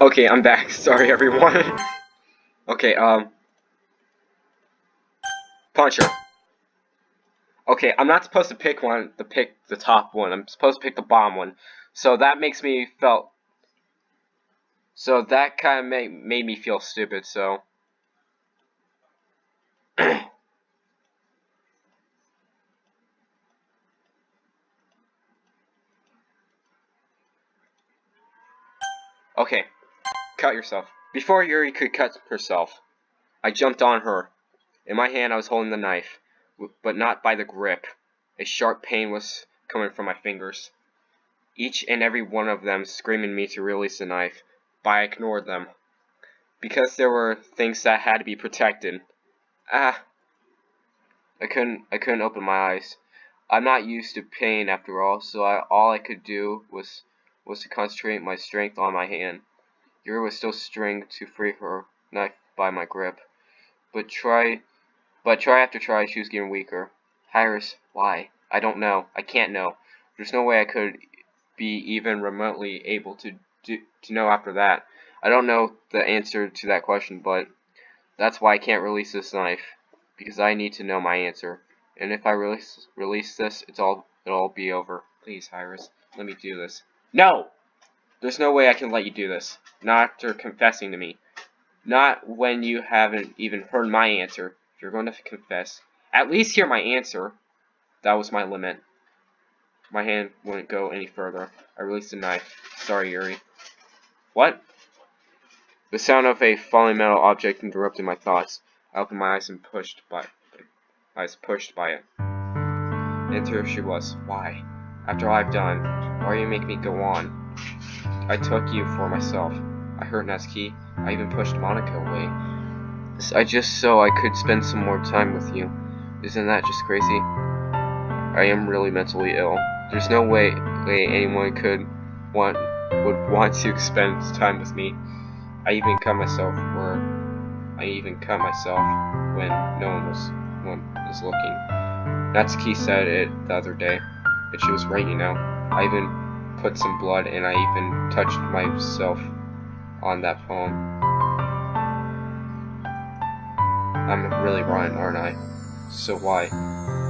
Okay, I'm back. Sorry, everyone. Okay, puncher. Okay, I'm not supposed to pick the top one. I'm supposed to pick the bottom one. So that makes me felt. So that kind of made me feel stupid. So. Okay, cut yourself. Before Yuri could cut herself, I jumped on her. In my hand, I was holding the knife, but not by the grip. A sharp pain was coming from my fingers. Each and every one of them screaming me to release the knife, but I ignored them. Because there were things that had to be protected. Ah! I couldn't open my eyes. I'm not used to pain after all, so all I could do was to concentrate my strength on my hand. Yuri was still struggling to free her knife by my grip. But try after try, she was getting weaker. Pyrus, why? I don't know. I can't know. There's no way I could be even remotely able to know after that. I don't know the answer to that question, but that's why I can't release this knife. Because I need to know my answer. And if I release this, it'll all be over. Please, Pyrus, let me do this. No! There's no way I can let you do this. Not after confessing to me. Not when you haven't even heard my answer. If you're going to confess, at least hear my answer. That was my limit. My hand wouldn't go any further. I released the knife. Sorry, Yuri. What? The sound of a falling metal object interrupted my thoughts. I opened my eyes and pushed by it. And there she was. Why? After all I've done, why do you make me go on? I took you for myself. I hurt Natsuki. I even pushed Monica away. Just so I could spend some more time with you. Isn't that just crazy? I am really mentally ill. There's no way anyone would want to spend time with me. I even cut myself when no one was looking. Natsuki said it the other day, and she was right, you know. I even put some blood, and I even touched myself on that poem. I'm really rotten, aren't I? So why?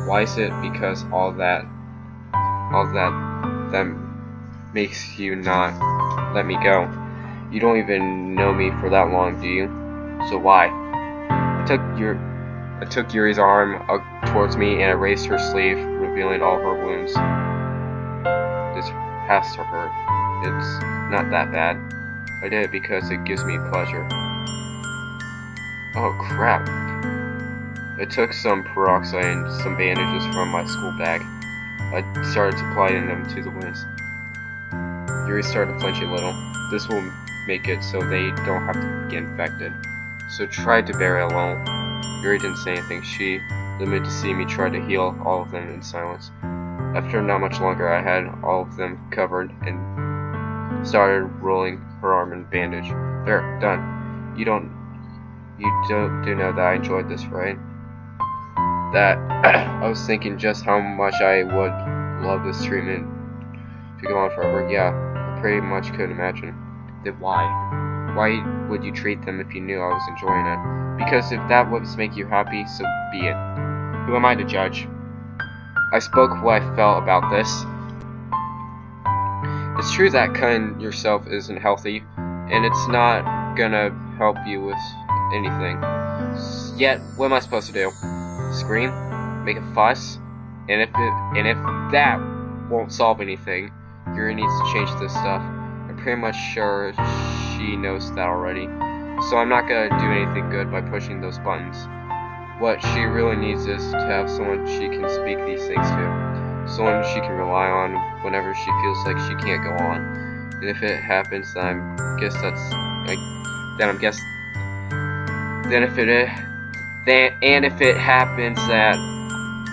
Why is it because all that makes you not let me go? You don't even know me for that long, do you? So why? I took Yuri's arm up towards me and I raised her sleeve, revealing all her wounds. This has to hurt. It's not that bad. I did it because it gives me pleasure. Oh crap. I took some peroxide and some bandages from my school bag. I started applying them to the wounds. Yuri started to flinch a little. This will make it so they don't have to get infected. So tried to bear it alone. Yuri didn't say anything. She limited to see me try to heal all of them in silence. After not much longer, I had all of them covered and started rolling her arm in bandage. There, done. You do know that I enjoyed this, right? That I was thinking just how much I would love this treatment to go on forever. Yeah, I pretty much could imagine. Then why? Why would you treat them if you knew I was enjoying it? Because if that would make you happy, so be it. Who am I to judge? I spoke what I felt about this. It's true that cutting yourself isn't healthy, and it's not gonna help you with anything. Yet, what am I supposed to do? Scream? Make a fuss? And if that won't solve anything, Yuri needs to change this stuff. I'm pretty much sure she knows that already. So I'm not gonna do anything good by pushing those buttons. What she really needs is to have someone she can speak these things to. Someone she can rely on whenever she feels like she can't go on. And if it happens, then if it happens that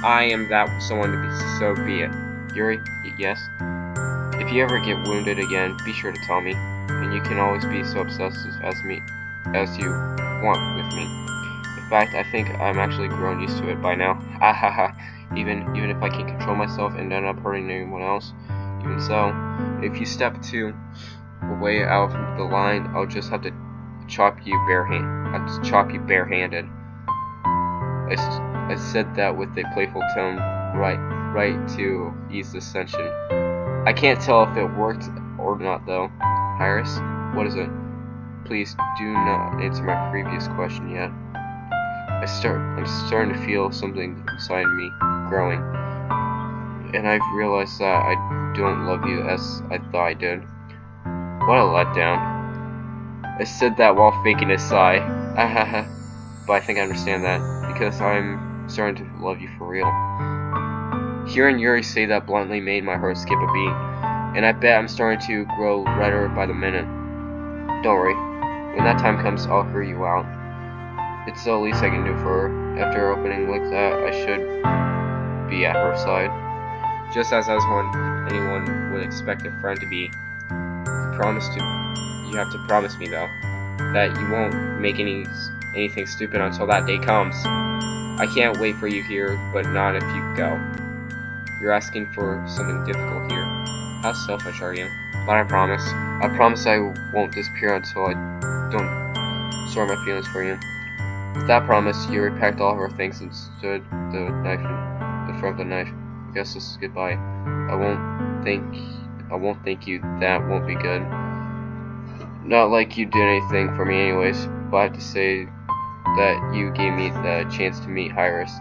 I am that someone to be, so be it. Yuri, yes? If you ever get wounded again, be sure to tell me. And you can always be so obsessive as you want with me. In fact, I think I'm actually grown used to it by now. Ahaha. Even if I can't control myself and end up hurting anyone else. Even so, if you step too a way out of the line, I'll just have to chop you barehanded. I said that with a playful tone, right to ease the tension. I can't tell if it worked or not, though. Pyrus, what is it? Please do not answer my previous question yet. I'm starting to feel something inside me growing, and I've realized that I don't love you as I thought I did. What a letdown. I said that while faking a sigh. But I think I understand that, because I'm starting to love you for real. Hearing Yuri say that bluntly made my heart skip a beat, and I bet I'm starting to grow redder by the minute. Don't worry, when that time comes, I'll hear you out. It's the least I can do for her. After opening like that, I should be at her side. Just as anyone would expect a friend to be. You have to promise me, though, that you won't make anything stupid until that day comes. I can't wait for you here, but not if you go. You're asking for something difficult here. How selfish are you? But I promise I won't disappear until I don't sort my feelings for you. With that promise, Yuri packed all her things and stood the knife in front of the knife. I guess this is goodbye. I won't thank you. That won't be good. Not like you did anything for me anyways, but I have to say that you gave me the chance to meet Pyrus.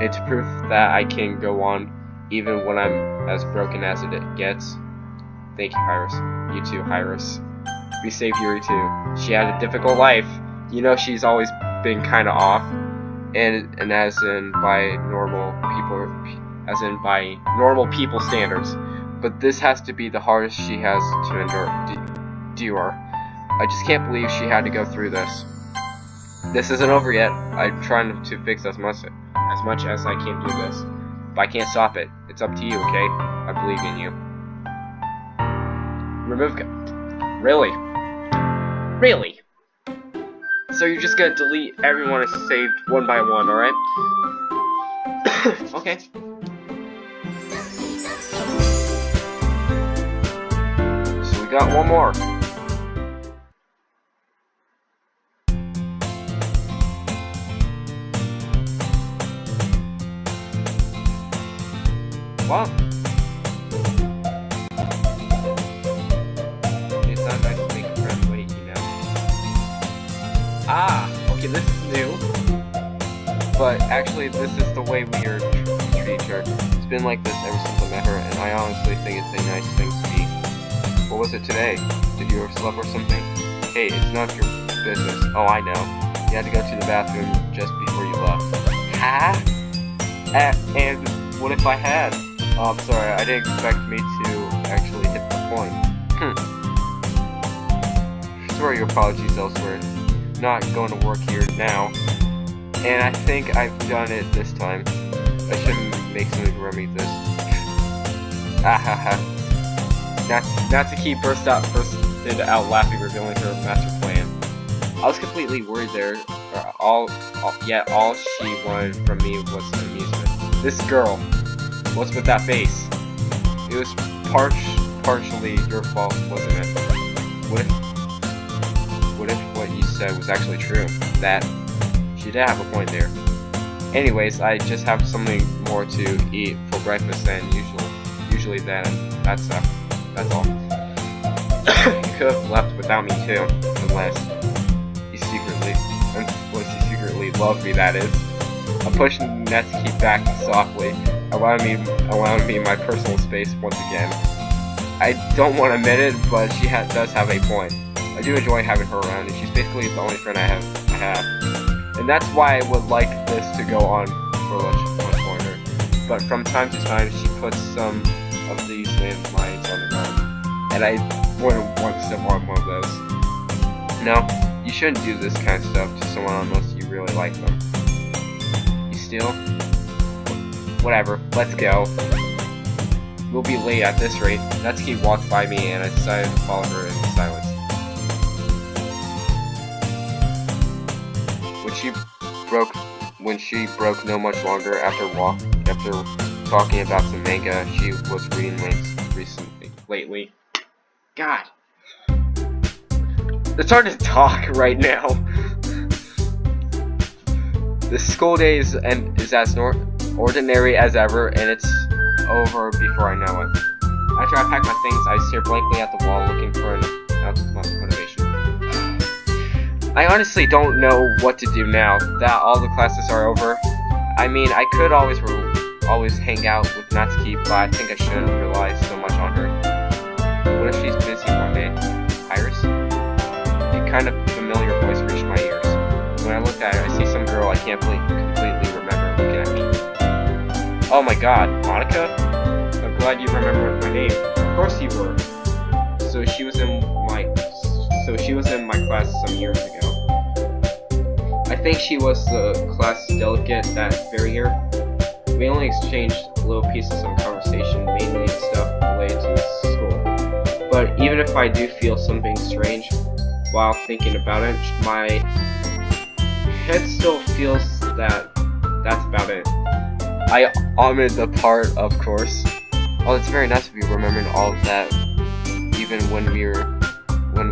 It's proof that I can go on even when I'm as broken as it gets. Thank you, Pyrus. You too, Pyrus. We saved Yuri too. She had a difficult life. You know, she's always been kinda off. And as in by normal people standards. But this has to be the hardest she has to endure. I just can't believe she had to go through this. This isn't over yet. I'm trying to fix as much as I can do this. But I can't stop it. It's up to you, okay? I believe in you. Really? Really? So you're just gonna delete everyone is saved one by one, alright? Okay. So we got one more. What? It's not nice to make a friend wait, you know. Ah, okay, this is new. But actually, this is the way we are treat her. It's been like this ever since I met her, and I honestly think it's a nice thing to be. What was it today? Did you oversleep or something? Hey, it's not your business. Oh, I know. You had to go to the bathroom just before you left. Huh? And what if I had? Oh, I'm sorry, I didn't expect me to actually hit the point. Throw your apologies elsewhere. Not going to work here now. And I think I've done it this time. I shouldn't make something to remedy this. Ahaha. Natsuki burst out laughing, revealing her master plan. I was completely worried there. All she wanted from me was amusement. This girl. What's with that face? It was partially your fault, wasn't it? What if what you said was actually true? That she did have a point there. Anyways, I just have something more to eat for breakfast than usually then. That's all. You could have left without me too, unless you secretly loved me, that is. I pushed Natsuki back softly, allowing me my personal space once again. I don't want to admit it, but she does have a point. I do enjoy having her around, and she's basically the only friend I have. And that's why I would like this to go on for much longer. But from time to time, she puts some of these landmines on the ground, and I wouldn't want to step on one of those. No, you shouldn't do this kind of stuff to someone unless you really like them. You steal? Whatever, let's go. We'll be late at this rate. Natsuki walked by me and I decided to follow her in silence. When she broke no much longer after talking about some manga she was reading lately. God. It's hard to talk right now. The school day is as ordinary as ever, and it's over before I know it. After I pack my things, I stare blankly at the wall looking for an motivation. I honestly don't know what to do now that all the classes are over. I mean, I could always hang out with Natsuki, but I think I shouldn't rely so much on her. What if she's busy one day? Pyrus? A kind of familiar voice reached my ears. When I looked at her, I see some girl I can't completely remember looking at me. Oh my god, Monica? I'm glad you remembered my name. Of course you were. So she was in my class some years ago. I think she was the class delegate that very year. We only exchanged little pieces of conversation, mainly stuff related to school. But even if I do feel something strange while thinking about it, my head still feels that that's about it. I omitted the part, of course. Oh, it's very nice of you remembering all of that, even when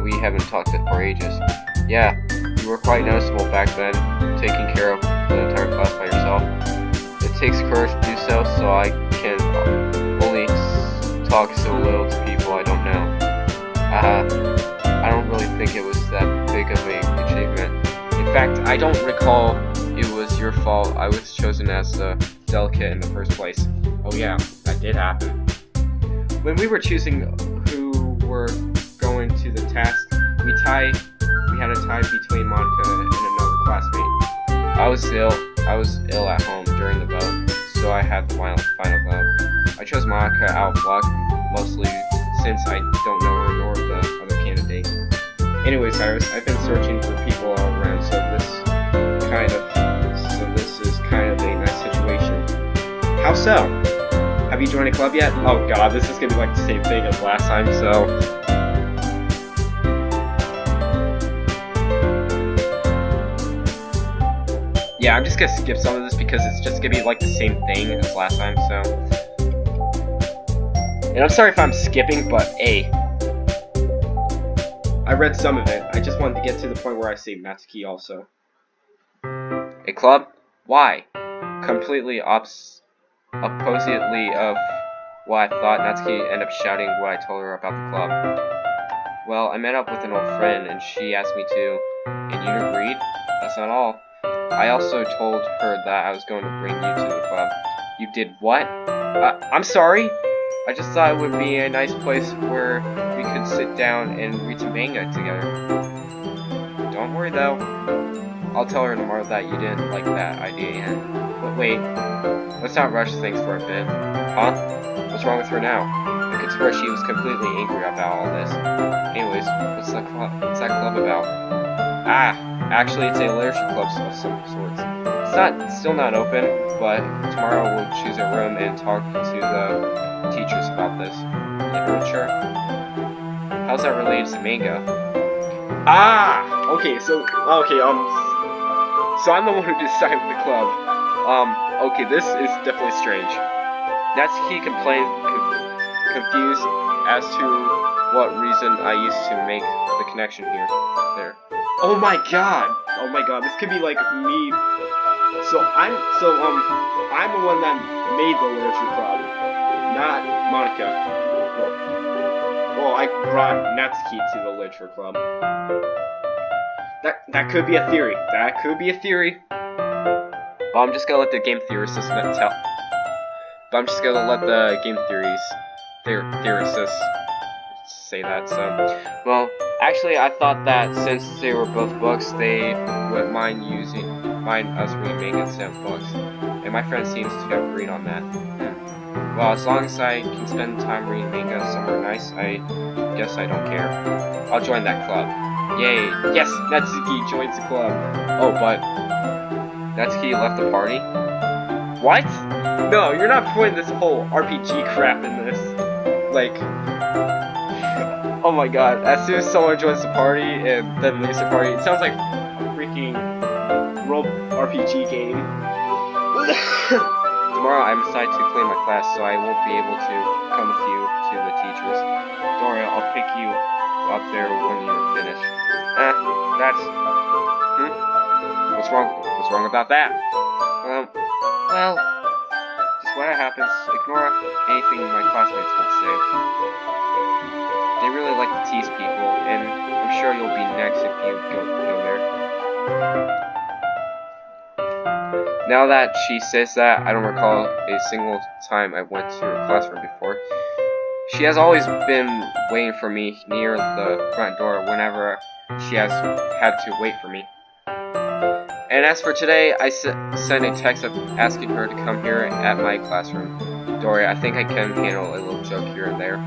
we haven't talked for ages. Yeah, you were quite noticeable back then, taking care of the entire class by yourself. It takes courage to do so I can only talk so little to people I don't know. I don't really think it was that big of an achievement. In fact, I don't recall it was your fault I was chosen as the delegate in the first place. Oh yeah, that did happen. When we were choosing who were going to the task, we had a tie between Monica and another classmate. I was ill at home during the vote, so I had the final vote. I chose Monica out of luck, mostly since I don't know her nor the other candidate. Anyways, Cyrus, I've been searching for people all around, so this is kind of a nice situation. How so? Have you joined a club yet? Oh god, this is gonna be like the same thing as last time, so... Yeah, I'm just gonna skip some of this because it's just gonna be like the same thing as last time, so... And I'm sorry if I'm skipping, but hey. I read some of it. I just wanted to get to the point where I say Natsuki also. A club? Why? Completely oppositely of what I thought, Natsuki ended up shouting what I told her about the club. Well, I met up with an old friend and she asked me to, and you agreed? That's not all. I also told her that I was going to bring you to the club. You did what? I'm sorry? I just thought it would be a nice place where we could sit down and read some manga together. Don't worry though. I'll tell her tomorrow that you didn't like that idea yet. But wait, let's not rush things for a bit. Huh? What's wrong with her now? I could swear she was completely angry about all this. Anyways, what's that club about? Actually it's a literature club of some sorts. It's still not open, but tomorrow we'll choose a room and talk to the teachers about this. Literature? How's that related to manga? Okay, so I'm the one who decided the club. Okay, this is definitely strange. Natsuki complained, confused as to what reason I used to make the connection there. Oh my god, this could be like me. I'm the one that made the literature club, not Monica. Well, I brought Natsuki to the literature club. That could be a theory. But I'm just gonna let the game theorists say that. So, well, actually, I thought that since they were both books, they wouldn't mind us reading manga instead of books. And my friend seems to have agreed on that. Well, as long as I can spend time reading manga somewhere nice, I guess I don't care. I'll join that club. Yay! Yes, Natsuki joins the club. Oh, but Natsuki left the party? What? No, you're not putting this whole RPG crap in this. Like, oh my god, as soon as someone joins the party and then leaves the party, it sounds like a freaking RPG game. Tomorrow I'm assigned to clean my class, so I won't be able to come with you to the teachers. Don't worry, I'll pick you up there when you're finished. That's... What's wrong? What's wrong about that? Well, just what happens. Ignore anything my classmates would say. They really like to tease people, and I'm sure you'll be next if you go there. Now that she says that, I don't recall a single time I went to her classroom before. She has always been waiting for me near the front door whenever she has had to wait for me. And as for today, I sent a text asking her to come here at my classroom. Dory, I think I can handle a little joke here and there.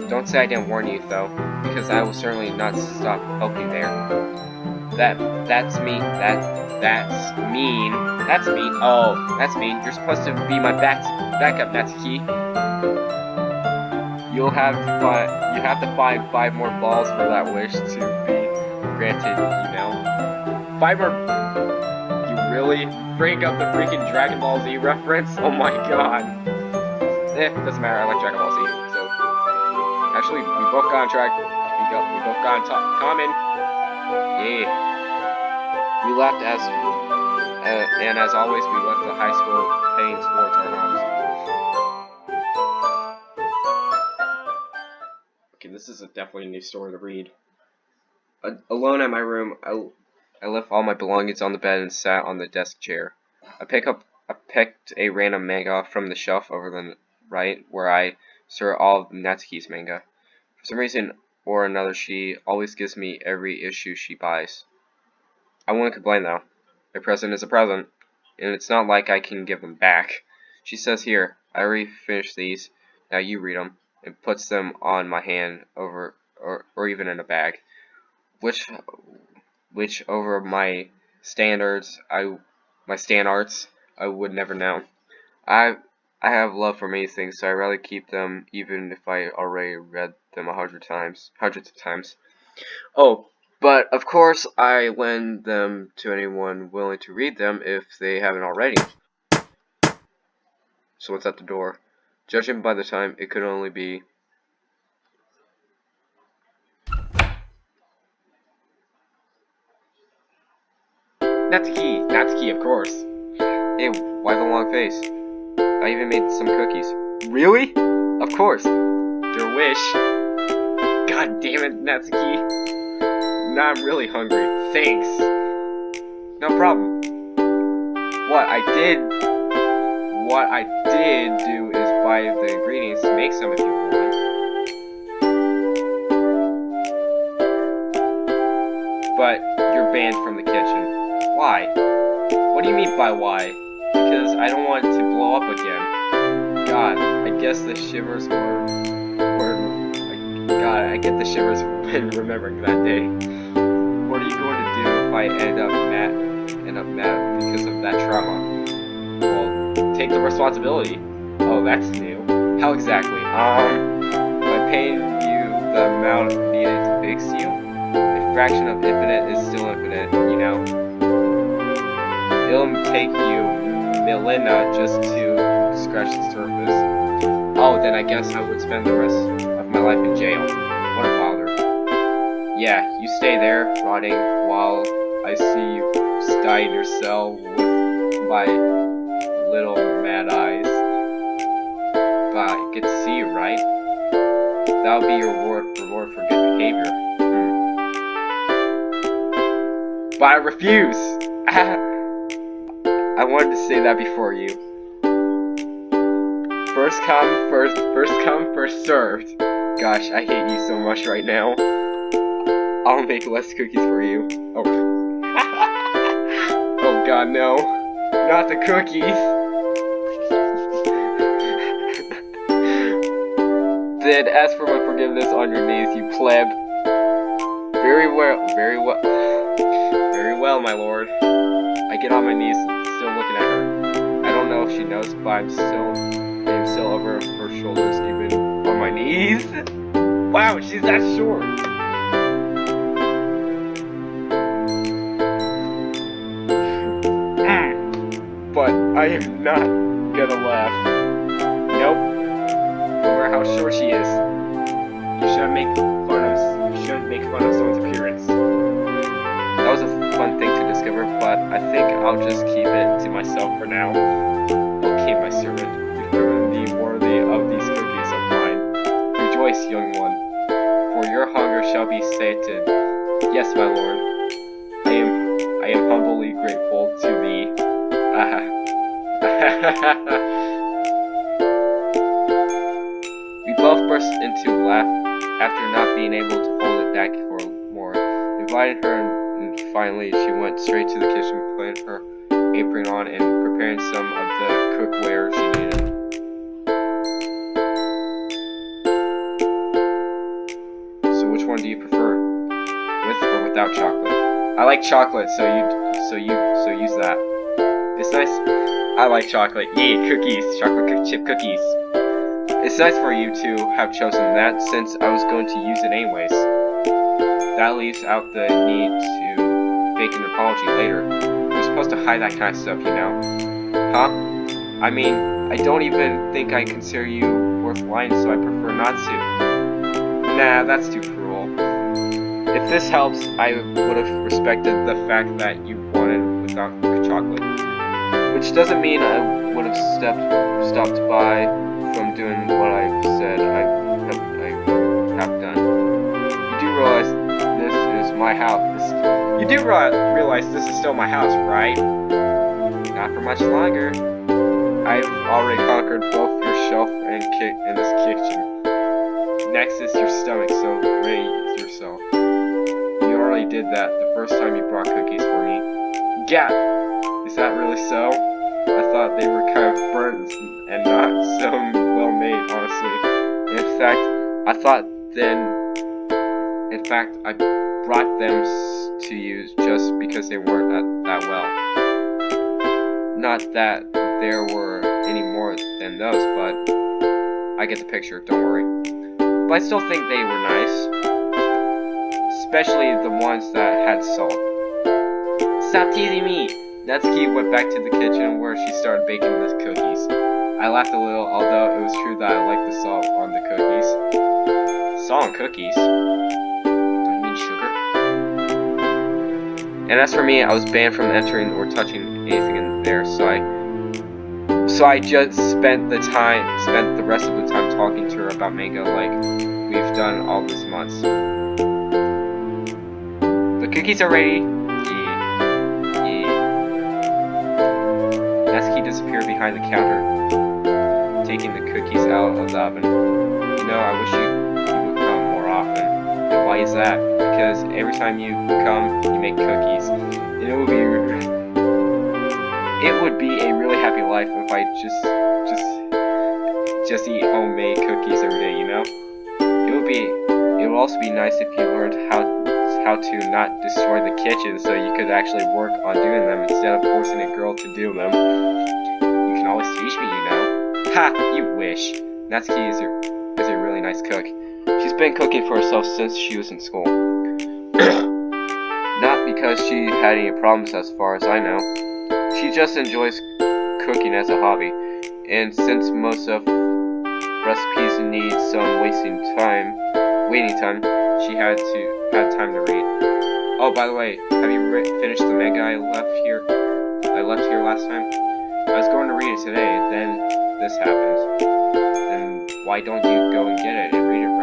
Don't say I didn't warn you, though, because I will certainly not stop helping there. That's mean. That's mean. That's mean. Oh, that's mean. You're supposed to be my backup, Natsuki. You have to find 5 more balls for that wish to be granted, you know. 5 more. You really bring up the freaking Dragon Ball Z reference? Oh my god. Doesn't matter. I like Dragon Ball Z. So actually, we both got on track. We both got on top. Common. Yeah. We left and as always, we left the high school heading towards our homes. Okay, this is definitely a new story to read. Alone at my room, I left all my belongings on the bed and sat on the desk chair. I picked a random manga from the shelf over the right, where I store all of Natsuki's manga. For some reason or another, she always gives me every issue she buys. I won't complain though. A present is a present, and it's not like I can give them back. She says, "Here, I already finished these. Now you read them," and puts them on my hand or even in a bag, which over my standards I would never know. I have love for many things, so I rather keep them even if I already read them hundreds of times. Oh, but of course I lend them to anyone willing to read them if they haven't already. Someone's at the door. Judging by the time, it could only be... Natsuki, of course. Hey, why the long face? I even made some cookies. Really? Of course. Their wish. God damn it, Natsuki. Now I'm really hungry. Thanks. No problem. What I did do is buy the ingredients to make some if you want. But you're banned from the kitchen. Why? What do you mean by why? Because I don't want it to blow up again. God, I guess the shivers God, I get the shivers when remembering that day. What are you going to do if I end up mad because of that trauma? Well, take the responsibility. Oh, that's new. How exactly? By paying you the amount needed to fix you? A fraction of infinite is still infinite, you know? It'll take you millennia just to scratch the surface. Oh, then I guess I would spend the rest of my life in jail. What a bother. Yeah, you stay there, rotting, while I see you die in your cell with my little mad eyes. But I get to see you, right? That'll be your reward for good behavior. But I refuse! I wanted to say that before you. First come, first served. Gosh, I hate you so much right now. I'll make less cookies for you. Oh. Oh god, no. Not the cookies. Then ask for my forgiveness on your knees, you pleb. Very well, my lord. I get on my knees, still looking at her. I don't know if she knows, but I'm still over her shoulders, even on my knees. Wow, she's that short. But I am not gonna laugh. Nope. No matter how short she is, you shouldn't make fun of someone's appearance. I think I'll just keep it to myself for now. Okay, my servant, you've proven me worthy of these cookies of mine. Rejoice, young one, for your hunger shall be sated. Yes, my lord. I am humbly grateful to thee. We both burst into a laugh after not being able to hold it back for more. Invited her, and finally she went straight to the kitchen, putting her apron on and preparing some of the cookware she needed. So which one do you prefer? With or without chocolate? I like chocolate, so use that. It's nice. I like chocolate. Yay, cookies, chocolate chip cookies. It's nice for you to have chosen that, since I was going to use it anyways. That leaves out the need to fake an apology later. You're supposed to hide that kind of stuff, you know? Huh? I mean, I don't even think I consider you worth lying, so I prefer not to. Nah, that's too cruel. If this helps, I would have respected the fact that you wanted without chocolate. Which doesn't mean I would have stopped by from doing what I said I have done. You do realize this is my house. You do realize this is still my house, right? Not for much longer. I've already conquered both your shelf and this kitchen. Next is your stomach, so raise yourself. You already did that the first time you brought cookies for me. Gah! Is that really so? I thought they were kind of burnt and not so well made, honestly. In fact, I brought them to you just because they weren't that well. Not that there were any more than those, but I get the picture, don't worry. But I still think they were nice. Especially the ones that had salt. Stop teasing me! Natsuki went back to the kitchen where she started baking the cookies. I laughed a little, although it was true that I liked the salt on the cookies. Salt on cookies? Don't you mean sugar? And as for me, I was banned from entering or touching anything in there, so I just spent the rest of the time talking to her about manga like we've done all these months. The cookies are ready. Natsuki disappeared behind the counter, taking the cookies out of the oven. You know, I wish you would come more often. And why is that? Because every time you come, you make cookies. And it would be a really happy life if I just eat homemade cookies every day, you know? It would also be nice if you learned how to not destroy the kitchen, so you could actually work on doing them instead of forcing a girl to do them. You can always teach me, you know. Ha! You wish. Natsuki is a really nice cook. She's been cooking for herself since she was in school. Not because she had any problems as far as I know. She just enjoys cooking as a hobby. And since most of recipes need some waiting time, she had time to read. Oh, by the way, have you finished the manga I left here last time? I was going to read it today, then this happened. Then why don't you go and get it and read it now?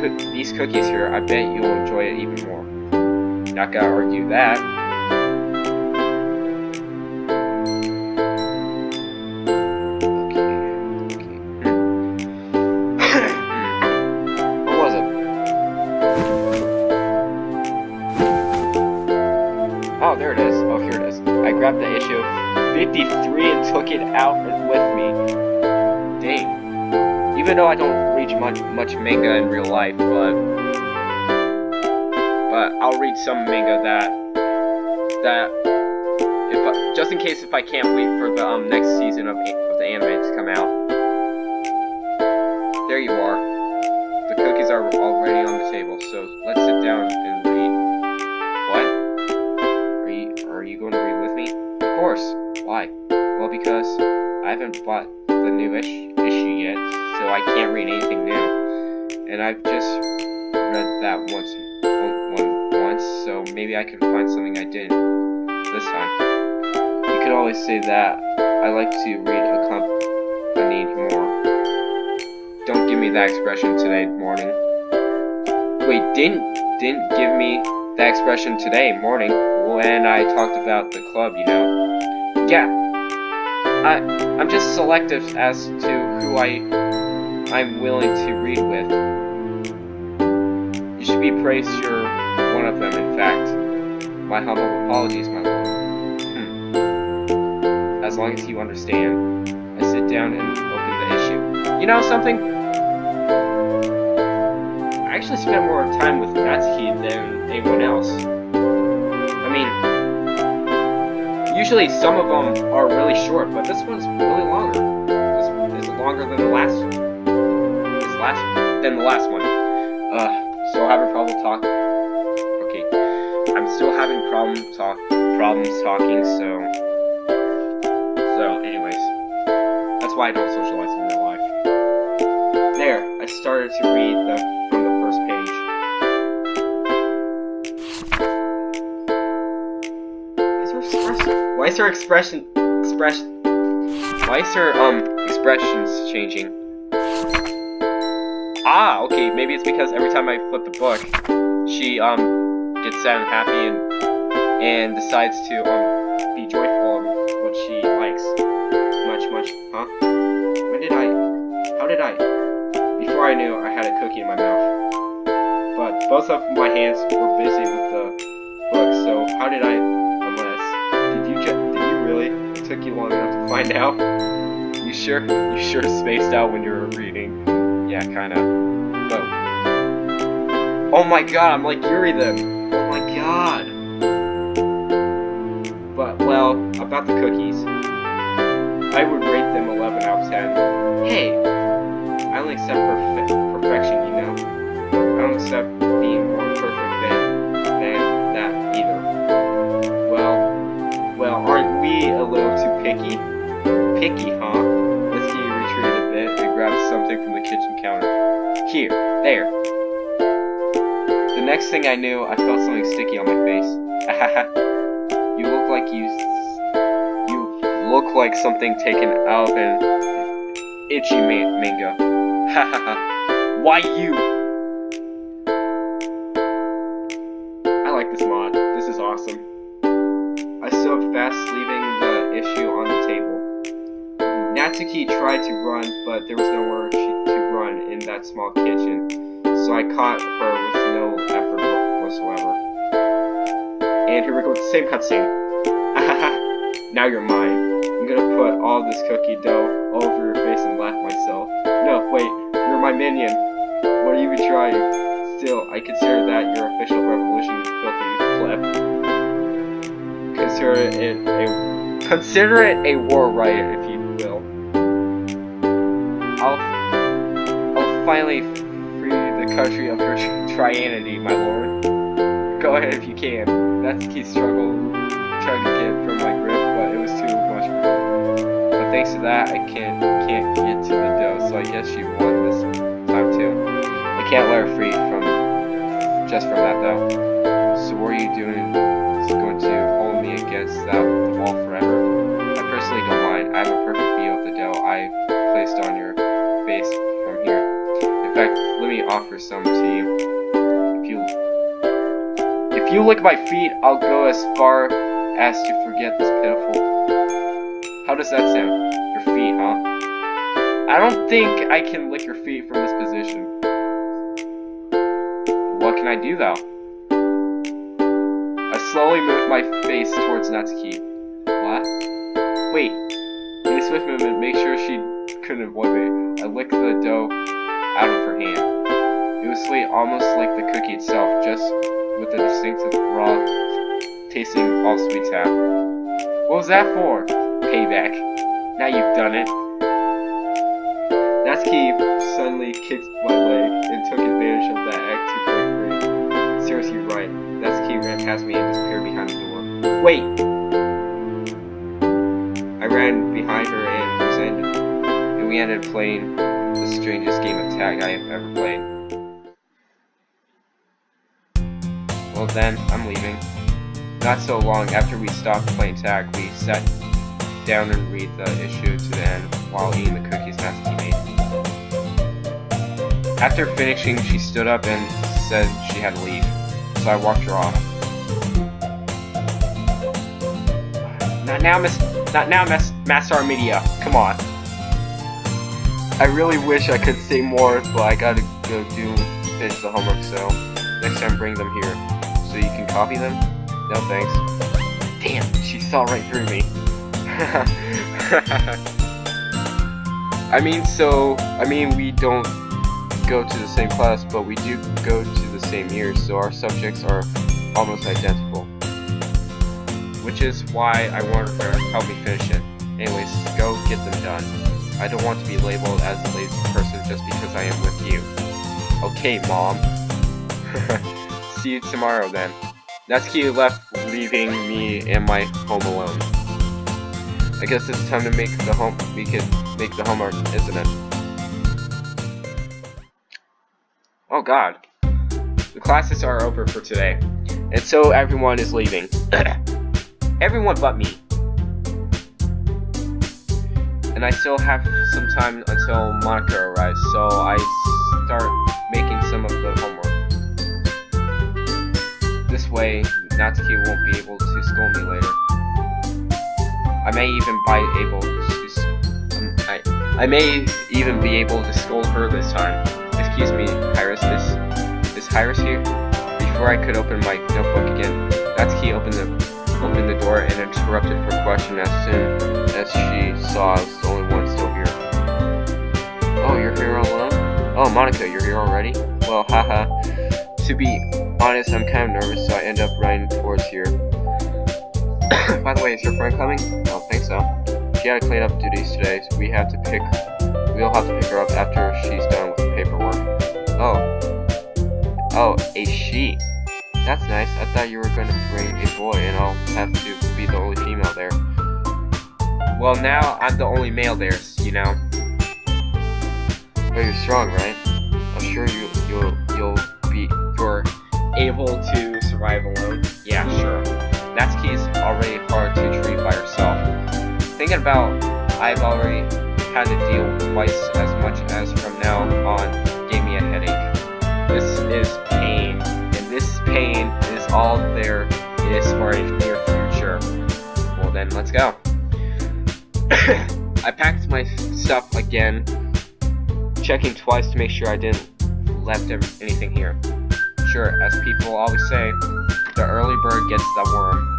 With these cookies here, I bet you'll enjoy it even more. Not gonna argue that. Oh, there it is. Oh, here it is. I grabbed the issue 53 and took it out with me. Dang. Even though I don't read much manga in real life, but I'll read some manga that just in case if I can't wait for the next season of the anime to come out. There you are. The cookies are already on the table, so let's sit down and read. What? Are you going to read with me? Of course. Why? Well, because I haven't bought the new issue yet, so I can't read anything new. And I've just read that one so maybe I can find something I didn't this time. You could always say that. I like to read accompanied more. Don't give me that expression today, morning. Wait, didn't give me that expression today, morning, when I talked about the club, you know? Yeah, I'm just selective as to who I'm willing to read with. You should be praised you're one of them, in fact. My humble apologies, my lord. As long as you understand. I sit down and open the issue. You know something? I actually spent more time with Natsuki than anyone else. I mean, usually some of them are really short, but this one's really longer. This is longer than the last one. Still having trouble talking. Okay, I'm still having problems talking. So anyways, that's why I don't socialize in real life. There, I started to read from the first page. Why is her expressions changing? Ah, okay, maybe it's because every time I flip the book, she gets sad and happy and decides to be joyful of what she likes. Much, huh? How did I? Before I knew, I had a cookie in my mouth. But both of my hands were busy with the book, so how did I? Did you really? It took you long enough to find out? You sure spaced out when you were reading? Yeah, kinda. But, oh my god, I'm like Yuri then. Oh my god. But, well, about the cookies. I would rate them 11 out of 10. Hey, I only accept perfection, you know. I don't accept being more perfect than that either. Well, aren't we a little too picky? Picky, huh? Let's retreat a bit and grab something from the kitchen counter. Here, there. The next thing I knew, I felt something sticky on my face. You look like something taken out of an itchy manga. Why you? I like this mod. This is awesome. I stood up fast, leaving the issue on the table. Natsuki tried to run, but there was nowhere to run in that small kitchen, so I caught her with no effort whatsoever. And here we go with the same cutscene. Now you're mine. I'm gonna put all this cookie dough over your face and laugh myself. No, wait, you're my minion. What are you even trying? Still, I consider that your official revolution, filthy pleb. Consider it a war riot, if you will. I'll finally free the country of your trianity, my lord. Go ahead if you can. That's the key struggle trying to get from my grip, but it was too much for me. But thanks to that, I can't get to the dough, so I guess you won this time too. I can't let her free from that though. So what are you doing? Is going to hold me against the wall forever? I personally don't mind. I have a perfect view of the dough I placed on your face from here. In fact, let me offer some to you. If you lick my feet, I'll go as far as to forget this pitiful. How does that sound? Your feet, huh? I don't think I can lick your feet from this position. What can I do though? I slowly moved my face towards Natsuki. What? Wait. In a swift movement, make sure she couldn't avoid me. I licked the dough out of her hand. It was sweet, almost like the cookie itself, just with a distinctive raw tasting all sweets have. What was that for? Payback. Now you've done it. Natsuki suddenly kicked my leg and took advantage of that act to break free. Seriously, you're right. Natsuki ran past me and disappeared behind the door. Wait! I ran behind her and we ended playing the strangest game of tag I have ever played. Well then, I'm leaving. Not so long after we stopped playing tag, we sat down and read the issue to the end while eating the cookies Natsuki made. After finishing, she stood up and said she had to leave, so I walked her off. Not now, Master Media. Come on. I really wish I could say more, but I gotta go finish the homework, so next time bring them here. So you can copy them? No thanks. Damn, she saw right through me. I mean we don't go to the same class, but we do go to the same year, so our subjects are almost identical. Which is why I wanted her to help me finish it. Anyways, go get them done. I don't want to be labeled as a lazy person just because I am with you. Okay, Mom. See you tomorrow then. Natsuki left, leaving me and my home alone. I guess it's time to make the homework, isn't it? Oh God. The classes are over for today, and so everyone is leaving. Everyone but me. And I still have some time until Monica arrives, so I start making some of the homework. This way, Natsuki won't be able to scold me later. I may even be able to scold her this time. Excuse me, Pyrus, is Pyrus here? Before I could open my notebook again, Natsuki opened the door and interrupted her question as soon as she saw I was the only one still here. Oh, you're here all alone? Oh, Monica, you're here already? Well, haha. To be honest, I'm kind of nervous, so I end up running towards here. By the way, is your friend coming? I don't think so. She had cleanup duties today, so we'll have to pick her up after she's done with the paperwork. Oh, a she. That's nice. I thought you were going to bring a boy and I'll have to be the only female there. Well, now I'm the only male there, you know. But you're strong, right? I'm sure you're able to survive alone. Yeah, sure. Natsuki's already hard to treat by herself. Thinking about I've already had to deal twice as much as from now on gave me a headache. This is pain. This pain is all there is for a near future. Well then, let's go. I packed my stuff again, checking twice to make sure I didn't left anything here. Sure, as people always say, the early bird gets the worm.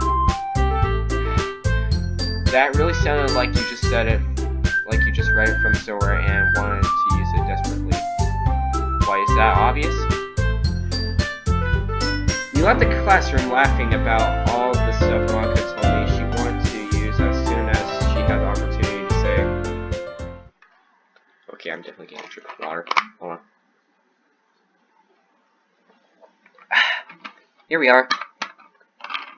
That really sounded like you just said it, like you just read it from somewhere and wanted to use it desperately. Why is that obvious? You left the classroom laughing about all the stuff Monica told me she wanted to use as soon as she had the opportunity to say. Okay, I'm definitely getting a drink of water. Hold on. Here we are.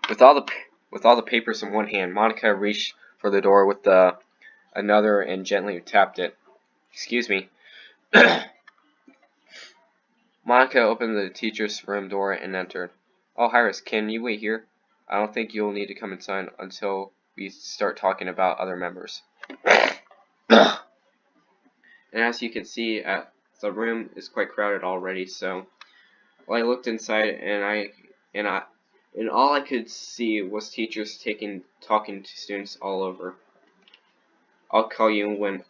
With all the papers in one hand, Monica reached for the door with another and gently tapped it. Excuse me. Monica opened the teacher's room door and entered. Oh, Iris, can you wait here? I don't think you'll need to come inside until we start talking about other members. And as you can see, the room is quite crowded already, so well, I looked inside and all I could see was teachers talking to students all over. I'll call you when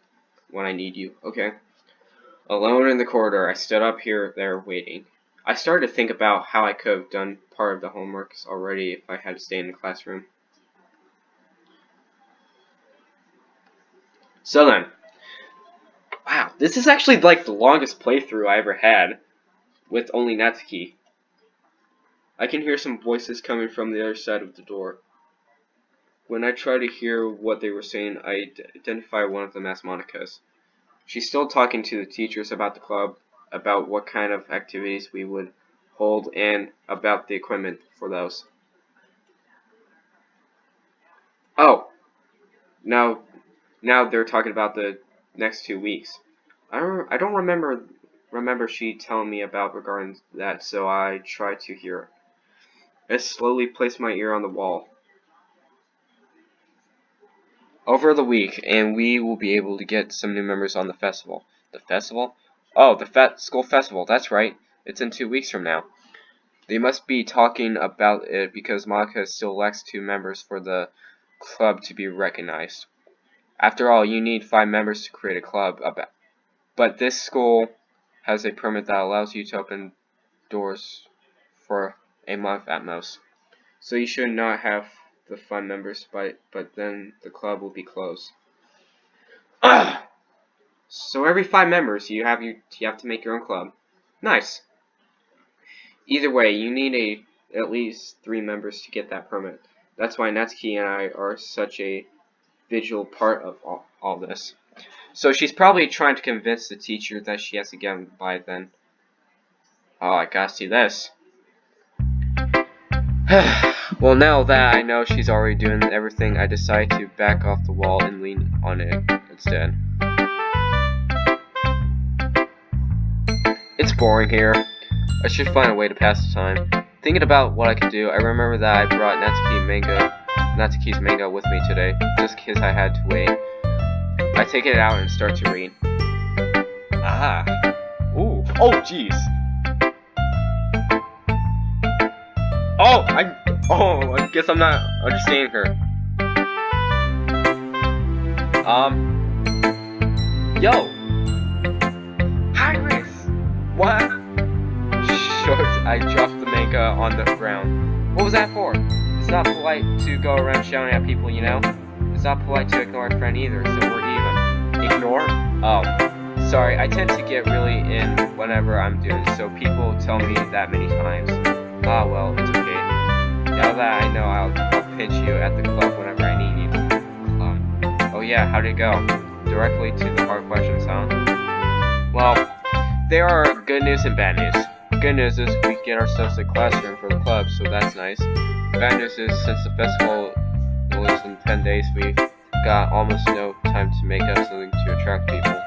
I need you, okay? Alone in the corridor, I stood up there waiting. I started to think about how I could have done part of the homeworks already if I had to stay in the classroom. So then, wow, this is actually like the longest playthrough I ever had with only Natsuki. I can hear some voices coming from the other side of the door. When I try to hear what they were saying, I identify one of them as Monica's. She's still talking to the teachers about the club, about what kind of activities we would hold, and about the equipment for those. Oh, now they're talking about the next 2 weeks. I don't remember she telling me about regarding that, so I try to hear. I slowly placed my ear on the wall. Over the week, and we will be able to get some new members on the festival. The festival? Oh, the school festival, that's right. It's in 2 weeks from now. They must be talking about it because Monica still lacks 2 members for the club to be recognized. After all, you need 5 members to create a club. But this school has a permit that allows you to open doors for a month at most. So you should not have the 5 members, but then the club will be closed. Ugh! So every 5 members, you have to make your own club. Nice. Either way, you need at least 3 members to get that permit. That's why Natsuki and I are such a vigilant part of all this. So she's probably trying to convince the teacher that she has to get him by then. Oh, I gotta see this. Well, now that I know she's already doing everything, I decide to back off the wall and lean on it instead. It's boring here. I should find a way to pass the time. Thinking about what I could do, I remember that I brought Natsuki's manga with me today, just in case I had to wait. I take it out and start to read. Ah. Ooh. Oh, jeez. I guess I'm not understanding her. Yo. Pyrus. What? Short, I dropped the manga on the ground. What was that for? It's not polite to go around shouting at people, you know? It's not polite to ignore a friend either, so we're even. Ignore? Oh. Sorry, I tend to get really in whenever I'm doing, so people tell me that many times. Ah, well, it's okay. Now that I know, I'll pinch you at the club whenever I need you. Club. Oh yeah, how'd it go? Directly to the hard questions, huh? Well, there are good news and bad news. Good news is we get ourselves a classroom for the club, so that's nice. Bad news is since the festival is in 10 days, we've got almost no time to make up something to attract people.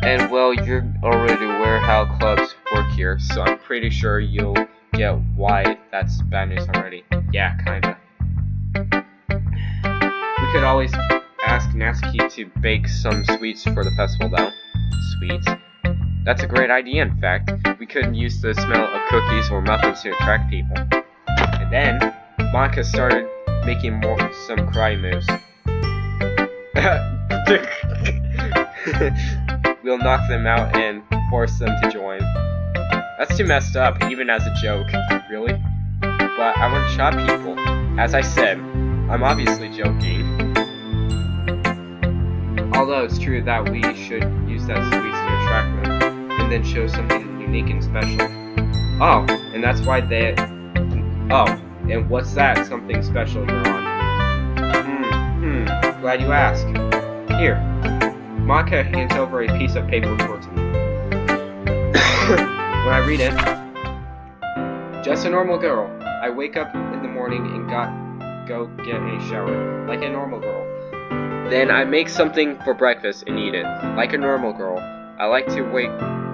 And well, you're already aware how clubs work here, so I'm pretty sure you'll get why that's bad news already. Yeah, kinda. We could always ask Natsuki to bake some sweets for the festival though. Sweets? That's a great idea, in fact. We could use the smell of cookies or muffins to attract people. And then, Monica started making some karate moves. We'll knock them out and force them to join. That's too messed up, even as a joke. Really? But I want to shop people. As I said, I'm obviously joking. Although it's true that we should use that sweets to attract them, and then show something unique and special. Oh, and that's why they... Oh, and what's that something special you're on? Glad you asked. Here. Monica hands over a piece of paper towards me. When I read it, just a normal girl. I wake up in the morning and go get a shower, like a normal girl. Then I make something for breakfast and eat it, like a normal girl. I like to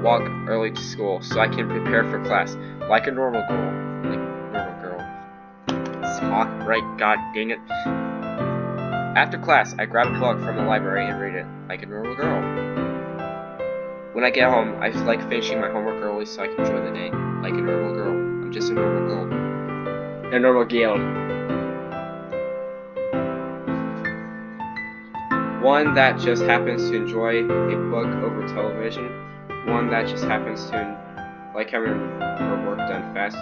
walk early to school so I can prepare for class, like a normal girl. Like a normal girl. It's hot, right? God dang it. After class, I grab a book from the library and read it, like a normal girl. When I get home, I like finishing my homework early so I can enjoy the day, like a normal girl. I'm just a normal girl. A normal girl. One that just happens to enjoy a book over television. One that just happens to like having her work done fast.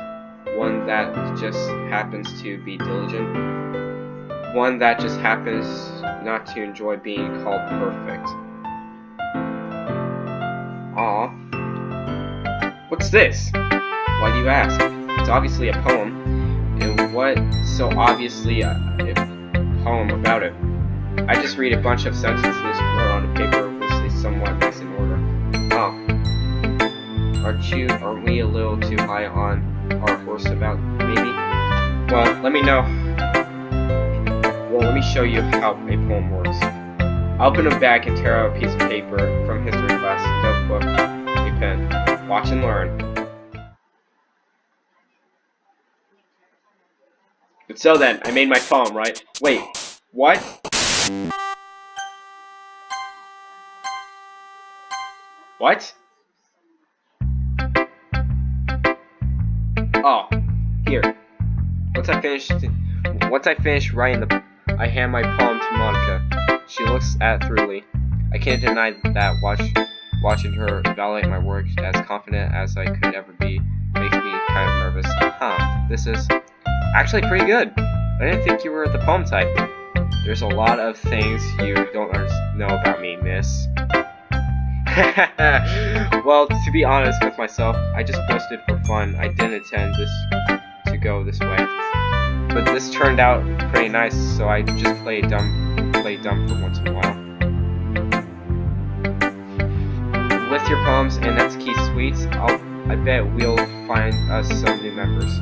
One that just happens to be diligent. One that just happens not to enjoy being called perfect. Aw. What's this? Why do you ask? It's obviously a poem. And what's so obviously a poem about it? I just read a bunch of sentences wrote on a paper which is somewhat nice in order. Oh. Aren't we a little too high on our horse about maybe? Well, let me show you how a poem works. I open a bag and tear out a piece of paper from history class, notebook, a pen. Watch and learn. But so then, I made my poem, right? Wait, what? What? Oh, here. Once I finish writing I hand my poem to Monica. She looks at it thoroughly. I can't deny that watching her evaluate my work as confident as I could ever be makes me kind of nervous. Huh, this is actually pretty good. I didn't think you were the poem type. There's a lot of things you don't know about me, miss. Well, to be honest with myself, I just posted for fun. I didn't intend this to go this way. But this turned out pretty nice, so I just play dumb for once in a while. With your poems and Natsuki sweets, I bet we'll find us some new members.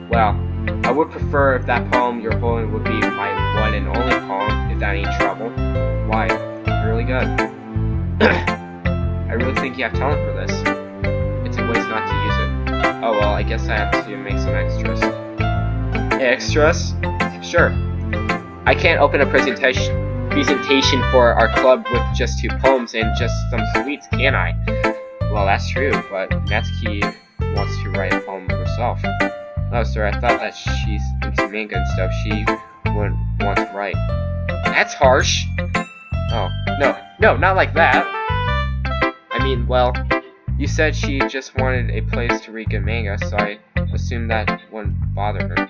Well, I would prefer if that poem you're holding would be my one and only poem, if that ain't trouble. Why? Really good. I really think you have talent for this. It's a waste not to use it. Oh well, I guess I have to make some extras. Extras? Sure. I can't open a presentation for our club with just 2 poems and just some sweets, can I? Well, that's true, but Natsuki wants to write a poem herself. No, sir, I thought that she's into manga and stuff. She wouldn't want to write. That's harsh. Oh, no, not like that. I mean, well, you said she just wanted a place to read good manga, so I assumed that wouldn't bother her.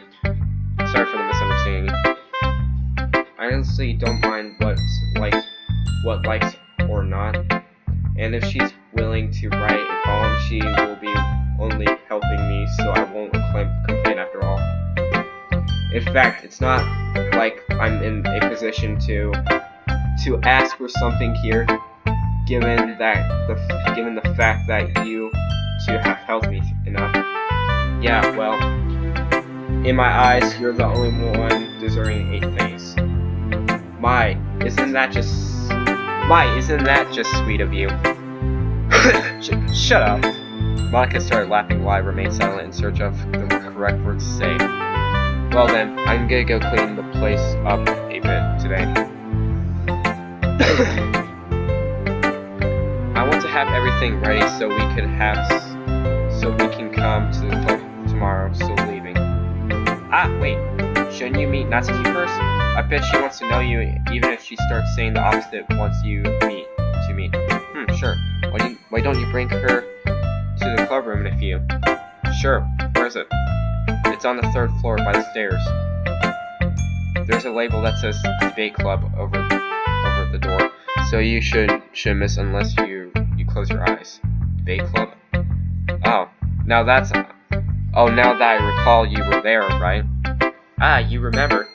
Sorry for the misunderstanding. I honestly don't mind what likes or not, and if she's willing to write a poem, she will be only helping me, so I won't complain after all. In fact, it's not like I'm in a position to ask for something here, given the fact that you two have helped me enough. Yeah, well, in my eyes, you're the only one deserving a thanks. My, isn't that just sweet of you? Shut up. Monica started laughing while I remained silent in search of the correct words to say. Well then, I'm gonna go clean the place up a bit today. I want to have everything ready so we can come to the club tomorrow, so leaving. Ah, wait, shouldn't you meet Natsuki first? I bet she wants to know you even if she starts saying the opposite once you meet. Sure. Why don't you bring her to the club room in a few? Sure. Where is it? It's on the 3rd floor by the stairs. There's a label that says Debate Club over the door, so you shouldn't miss unless you close your eyes. Debate Club? Oh, now that I recall, you were there, right? Ah, you remember.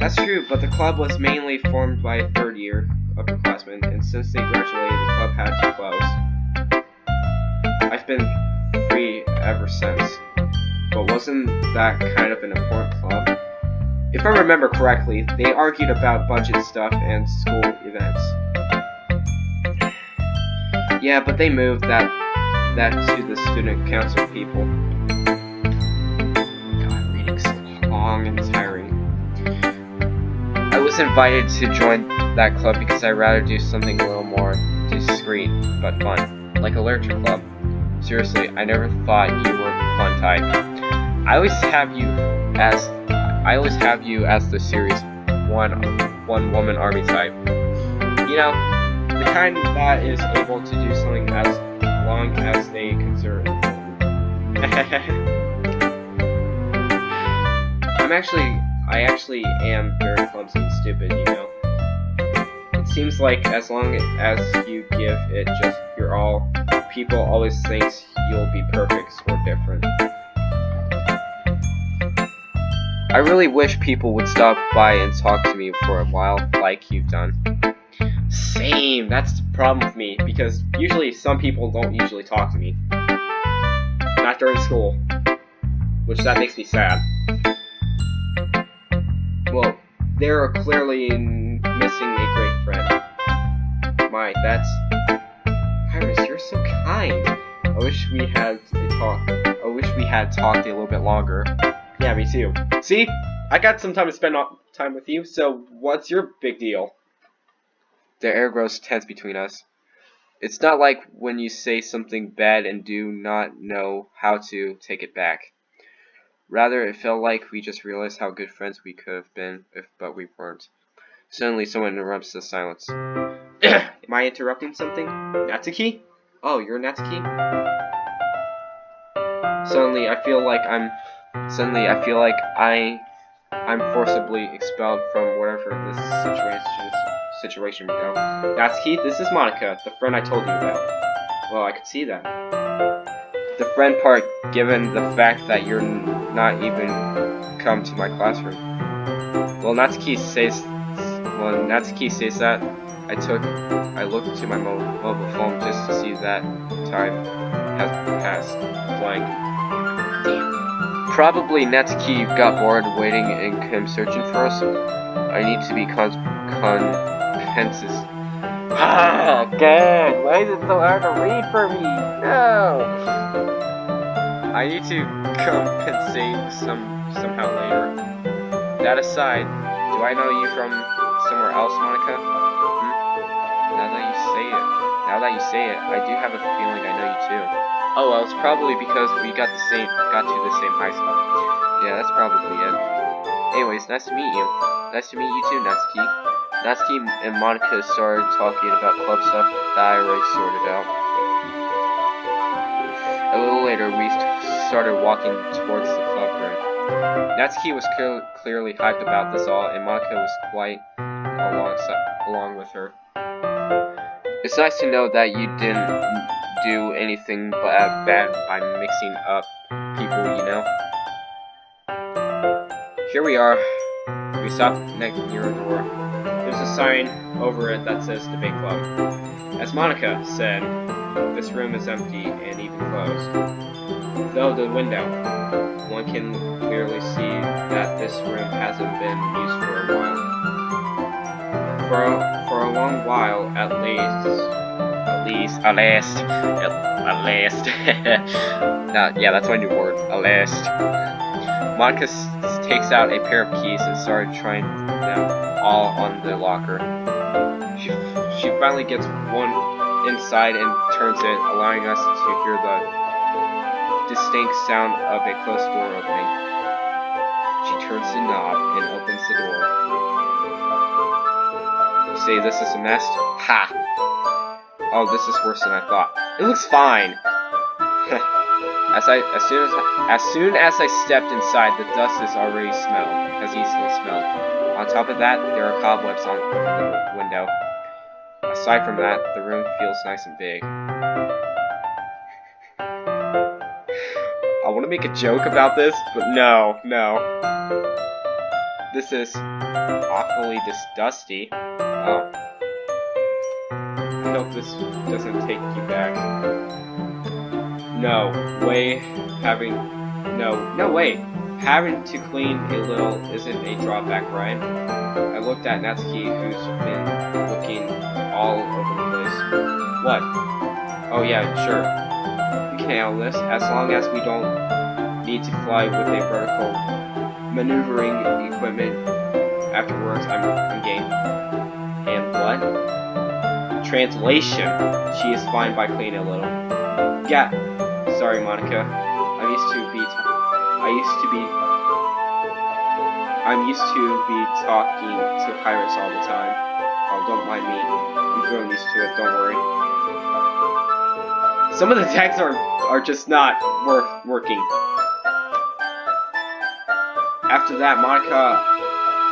That's true, but the club was mainly formed by 3rd-year upperclassmen, and since they graduated, the club had to close. I've been free ever since. But wasn't that kind of an important club? If I remember correctly, they argued about budget stuff and school events. Yeah, but they moved that to the student council people. God, reading's so long and tiring. I was invited to join that club because I'd rather do something a little more discreet but fun, like a literature club. Seriously, I never thought you were the fun type. I always have you as the serious one woman army type. You know, the kind that is able to do something as long as they consider it important. I actually am very clumsy and stupid, you know. It seems like as long as you give it just your all, people always think you'll be perfect or different. I really wish people would stop by and talk to me for a while, like you've done. Same, that's the problem with me, because usually some people don't usually talk to me. Not during school. Which that makes me sad. Well, they're clearly missing a great friend. My, that's... Pyrus, you're so kind. I wish we had talked a little bit longer. Yeah, me too. See? I got some time to spend time with you, so what's your big deal? The air grows tense between us. It's not like when you say something bad and do not know how to take it back. Rather, it felt like we just realized how good friends we could have been, but we weren't. Suddenly, someone interrupts the silence. Am I interrupting something? Natsuki? Oh, you're Natsuki? Suddenly, I feel like I'm forcibly expelled from whatever this situation we go. Natsuki, this is Monica, the friend I told you about. Well, I could see that. The friend part, given the fact that you're not even come to my classroom. When Natsuki says that, I looked to my mobile phone just to see that time has passed. Blank. Probably Natsuki got bored waiting and came searching for us. I need to be compensated. Ah, God! Why is it so hard to read for me? No! I need to compensate somehow later. That aside, do I know you from somewhere else, Monica? Now that you say it, I do have a feeling I know you too. Oh well, it's probably because we got to the same high school. Yeah, that's probably it. Anyways, nice to meet you. Nice to meet you too, Natsuki. Natsuki and Monica started talking about club stuff that I already sorted out. A little later, we started walking towards the club room. Natsuki was clearly hyped about this all, and Monica was quite along with her. It's nice to know that you didn't do anything bad by mixing up people, you know? Here we are. We stopped near a door. There's a sign over it that says the big club. As Monica said, this room is empty and even closed. Though the window, one can clearly see that this room hasn't been used for a while. For a long while, at last. Yeah, that's my new word. At last. Monica takes out a pair of keys and started trying them all on the locker. She finally gets one inside and turns it, allowing us to hear the distinct sound of a closed door opening. She turns the knob and opens the door. You say this is a mess? Ha! Oh, this is worse than I thought. It looks fine! As soon as I stepped inside, the dust is already easily smelled. On top of that, there are cobwebs on the window. Aside from that, the room feels nice and big. I want to make a joke about this, but no. This is awfully dusty. Oh. I hope this doesn't take you back. No way. Having to clean a little isn't a drawback, right? I looked at Natsuki, who's been looking all over the place. What? Oh yeah, sure. We can handle this, as long as we don't need to fly with a vertical maneuvering equipment. Afterwards, I'm game. And what? Translation. She is fine by cleaning a little. Yeah. Sorry, Monica. I'm used to be talking to Pyrus all the time. Oh, don't mind me. I'm growing used to it, don't worry. Some of the tags are just not working. After that, Monica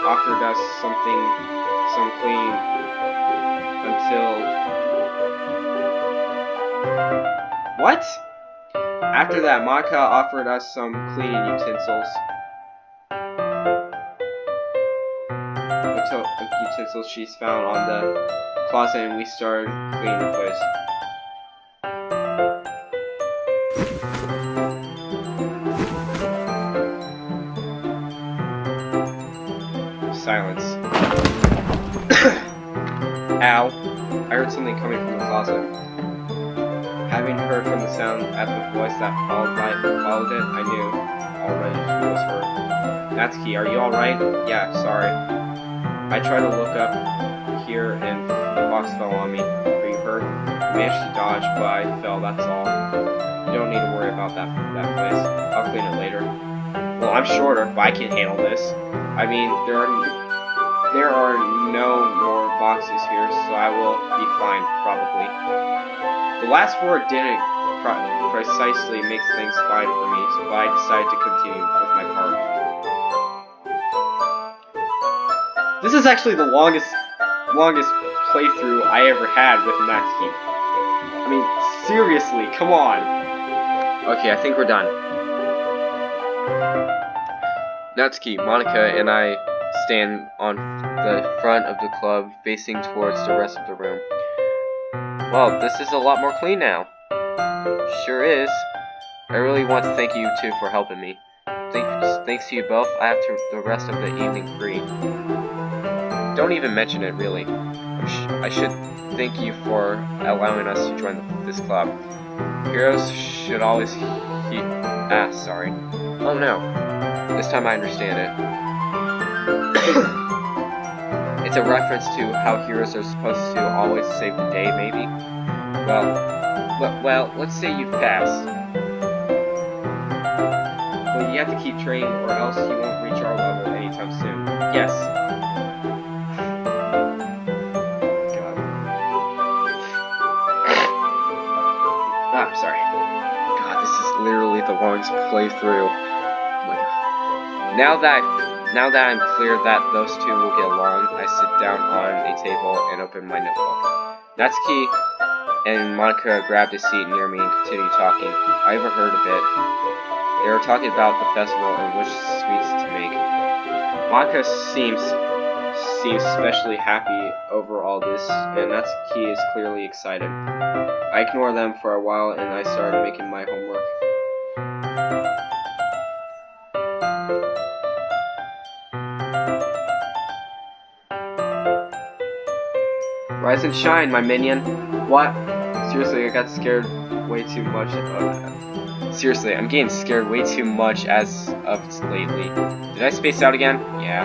offered us some clean until... What? After that, Monica offered us some cleaning utensils. She's found on the closet, and we started cleaning the place. Silence. Ow. I heard something coming from the closet. Having heard from the sound at the voice that followed it, I knew already he was hurt. Natsuki, are you alright? Yeah, sorry. I tried to look up here and the box fell on me. Are you hurt? I managed to dodge, but I fell, that's all. You don't need to worry about that place. I'll clean it later. Well, I'm shorter, but I can handle this. I mean, there are no more boxes here, so I will be fine, probably. The last word didn't precisely make things fine for me, so I decided to continue with my part. This is actually the longest playthrough I ever had with Natsuki. I mean, seriously, come on. Okay, I think we're done. Natsuki, Monica, and I stand on the front of the club, facing towards the rest of the room. Well, this is a lot more clean now. Sure is. I really want to thank you two for helping me. Thanks to you both, I have the rest of the evening free. Don't even mention it, really. I should thank you for allowing us to join this club. Heroes should always sorry. Oh no. This time I understand it. It's a reference to how heroes are supposed to always save the day, maybe? Well, let's say you've passed. But you have to keep training or else you won't reach our level anytime soon. Yes. God. I'm sorry. God, this is literally the longest playthrough. Now that I'm clear that those two will get along, I sit down on a table and open my notebook. Natsuki and Monica grabbed a seat near me and continued talking. I overheard a bit. They were talking about the festival and which sweets to make. Monica seems especially happy over all this, and Natsuki is clearly excited. I ignored them for a while and I started making my homework. Rise and shine, my minion. What? Seriously, I got scared way too much Seriously, I'm getting scared way too much as of lately. Did I space out again? Yeah.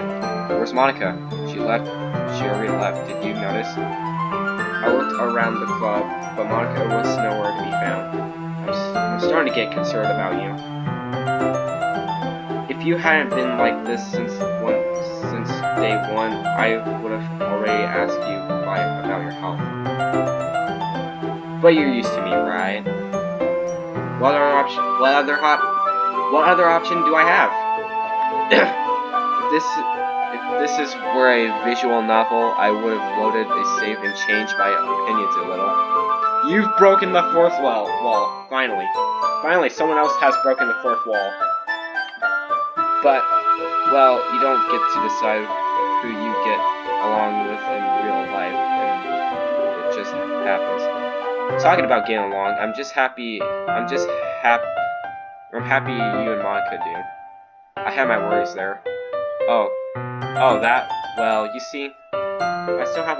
Where's Monica? She already left. Did you notice? I looked around the club, but Monica was nowhere to be found. I'm starting to get concerned about you. If you hadn't been like this since day one, I would have already asked you about your health. But you're used to me, right? What other option do I have? If this were a visual novel, I would have loaded a save and changed my opinions a little. You've broken the fourth wall. Finally. Finally, someone else has broken the fourth wall. But, well, you don't get to decide who you get along with in real life, and it just happens. Talking about getting along, I'm happy you and Monica do. I have my worries there. Oh, well, you see, I still have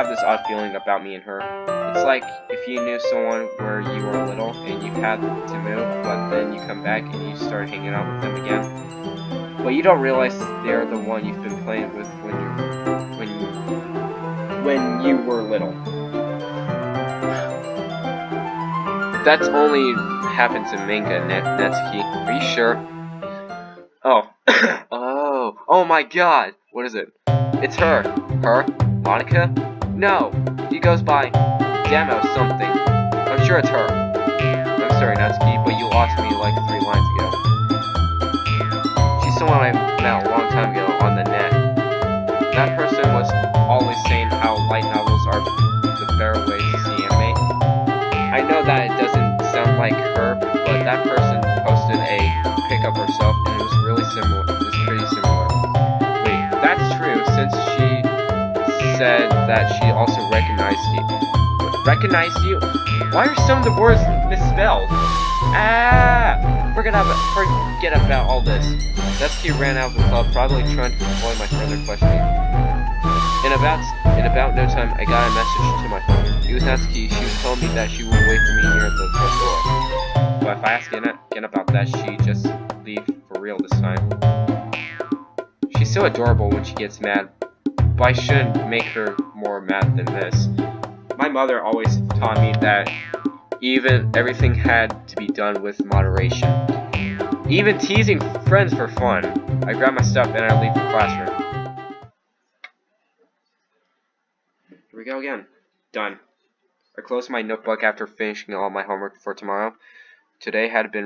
this odd feeling about me and her. It's like if you knew someone where you were little and you had to move, but then you come back and you start hanging out with them again. But you don't realize they're the one you've been playing with when you were little. That's only happens in manga, Natsuki. Are you sure? Oh. Oh my god! What is it? It's her. Her? Monica? No! He goes by Demo something. I'm sure it's her. I'm sorry, Natsuki, but you lost me like 3 lines ago. She's someone I met a long time ago on the net. That person was always saying how light novels are the better way to see anime. I know that it doesn't sound like her, but that person posted a pic of herself and it was really similar. It was pretty similar. Wait, that's true since she said that she also recognized you. Recognized you? Why are some of the words misspelled? Forget about all this. Natsuki ran out of the club, probably trying to avoid my further questioning. In about no time, I got a message to my phone. It was Natsuki. She was telling me that she would wait for me near the front door. But if I ask again about that, she just leave for real this time. She's so adorable when she gets mad, but I shouldn't make her more mad than this. My mother always taught me that everything had to be done with moderation. Even teasing friends for fun. I grab my stuff and I leave the classroom. Here we go again. Done. I closed my notebook after finishing all my homework for tomorrow. Today has been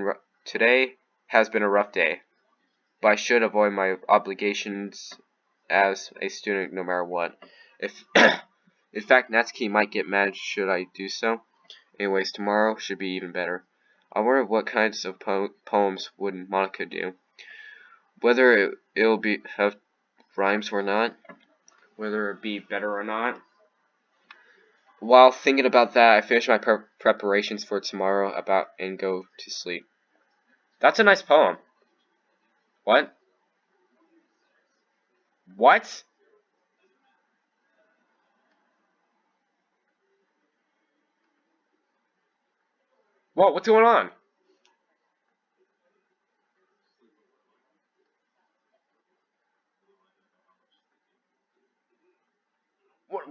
a rough day, but I should avoid my obligations as a student no matter what. If in fact Natsuki might get mad should I do so. Anyways, tomorrow should be even better. I wonder what kinds of poems would Monica do. Whether it'll have rhymes or not. Whether it be better or not. While thinking about that, I finish my preparations for tomorrow and go to sleep. That's a nice poem. What? What? Whoa, what's going on?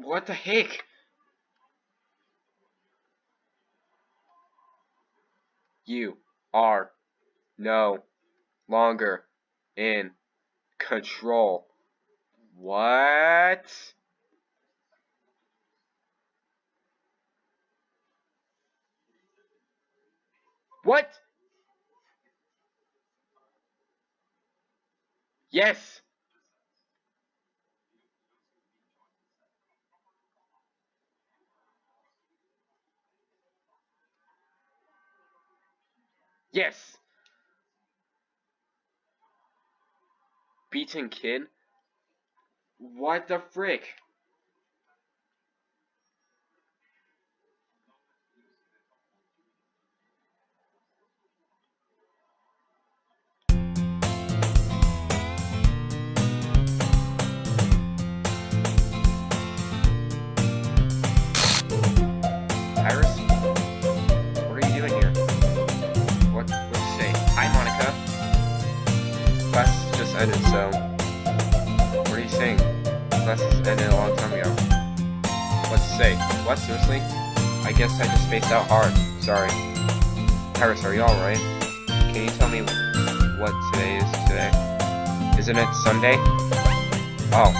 What the heck? You are no longer in control. What? What? Yes. Yes. Beaten kid? What the frick? Pyrus? What are you doing here? What'd you say? Hi, Monica. Class just ended, so... What are you saying? Class ended a long time ago. What to say? What, seriously? I guess I just spaced out hard. Sorry. Pyrus, are you alright? Can you tell me what today is today? Isn't it Sunday? Oh.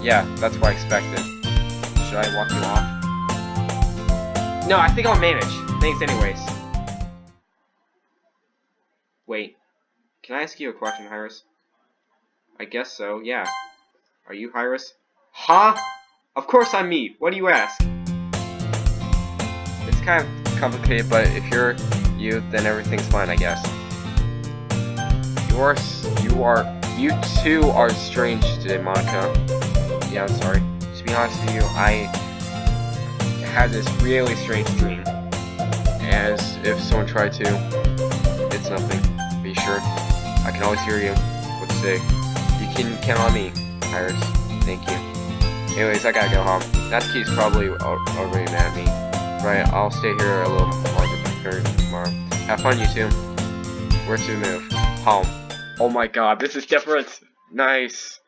Yeah, that's what I expected. Should I walk you off? No, I think I'll manage. Thanks anyways. Wait. Can I ask you a question, Pyrus? I guess so, yeah. Are you Pyrus? Huh? Of course I'm me. What do you ask? It's kind of complicated, but if you're you, then everything's fine, I guess. You too are strange today, Monica. Yeah, I'm sorry. To be honest with you, I had this really strange dream. As if someone tried to. It's nothing. Be sure. I can always hear you. What to say? You can count on me, Pyrus. Thank you. Anyways, I gotta go home. Natsuki's probably already mad at me. Right, I'll stay here a little longer for tomorrow. Have fun, you two. Where to move? Home. Oh my god, this is different. Nice.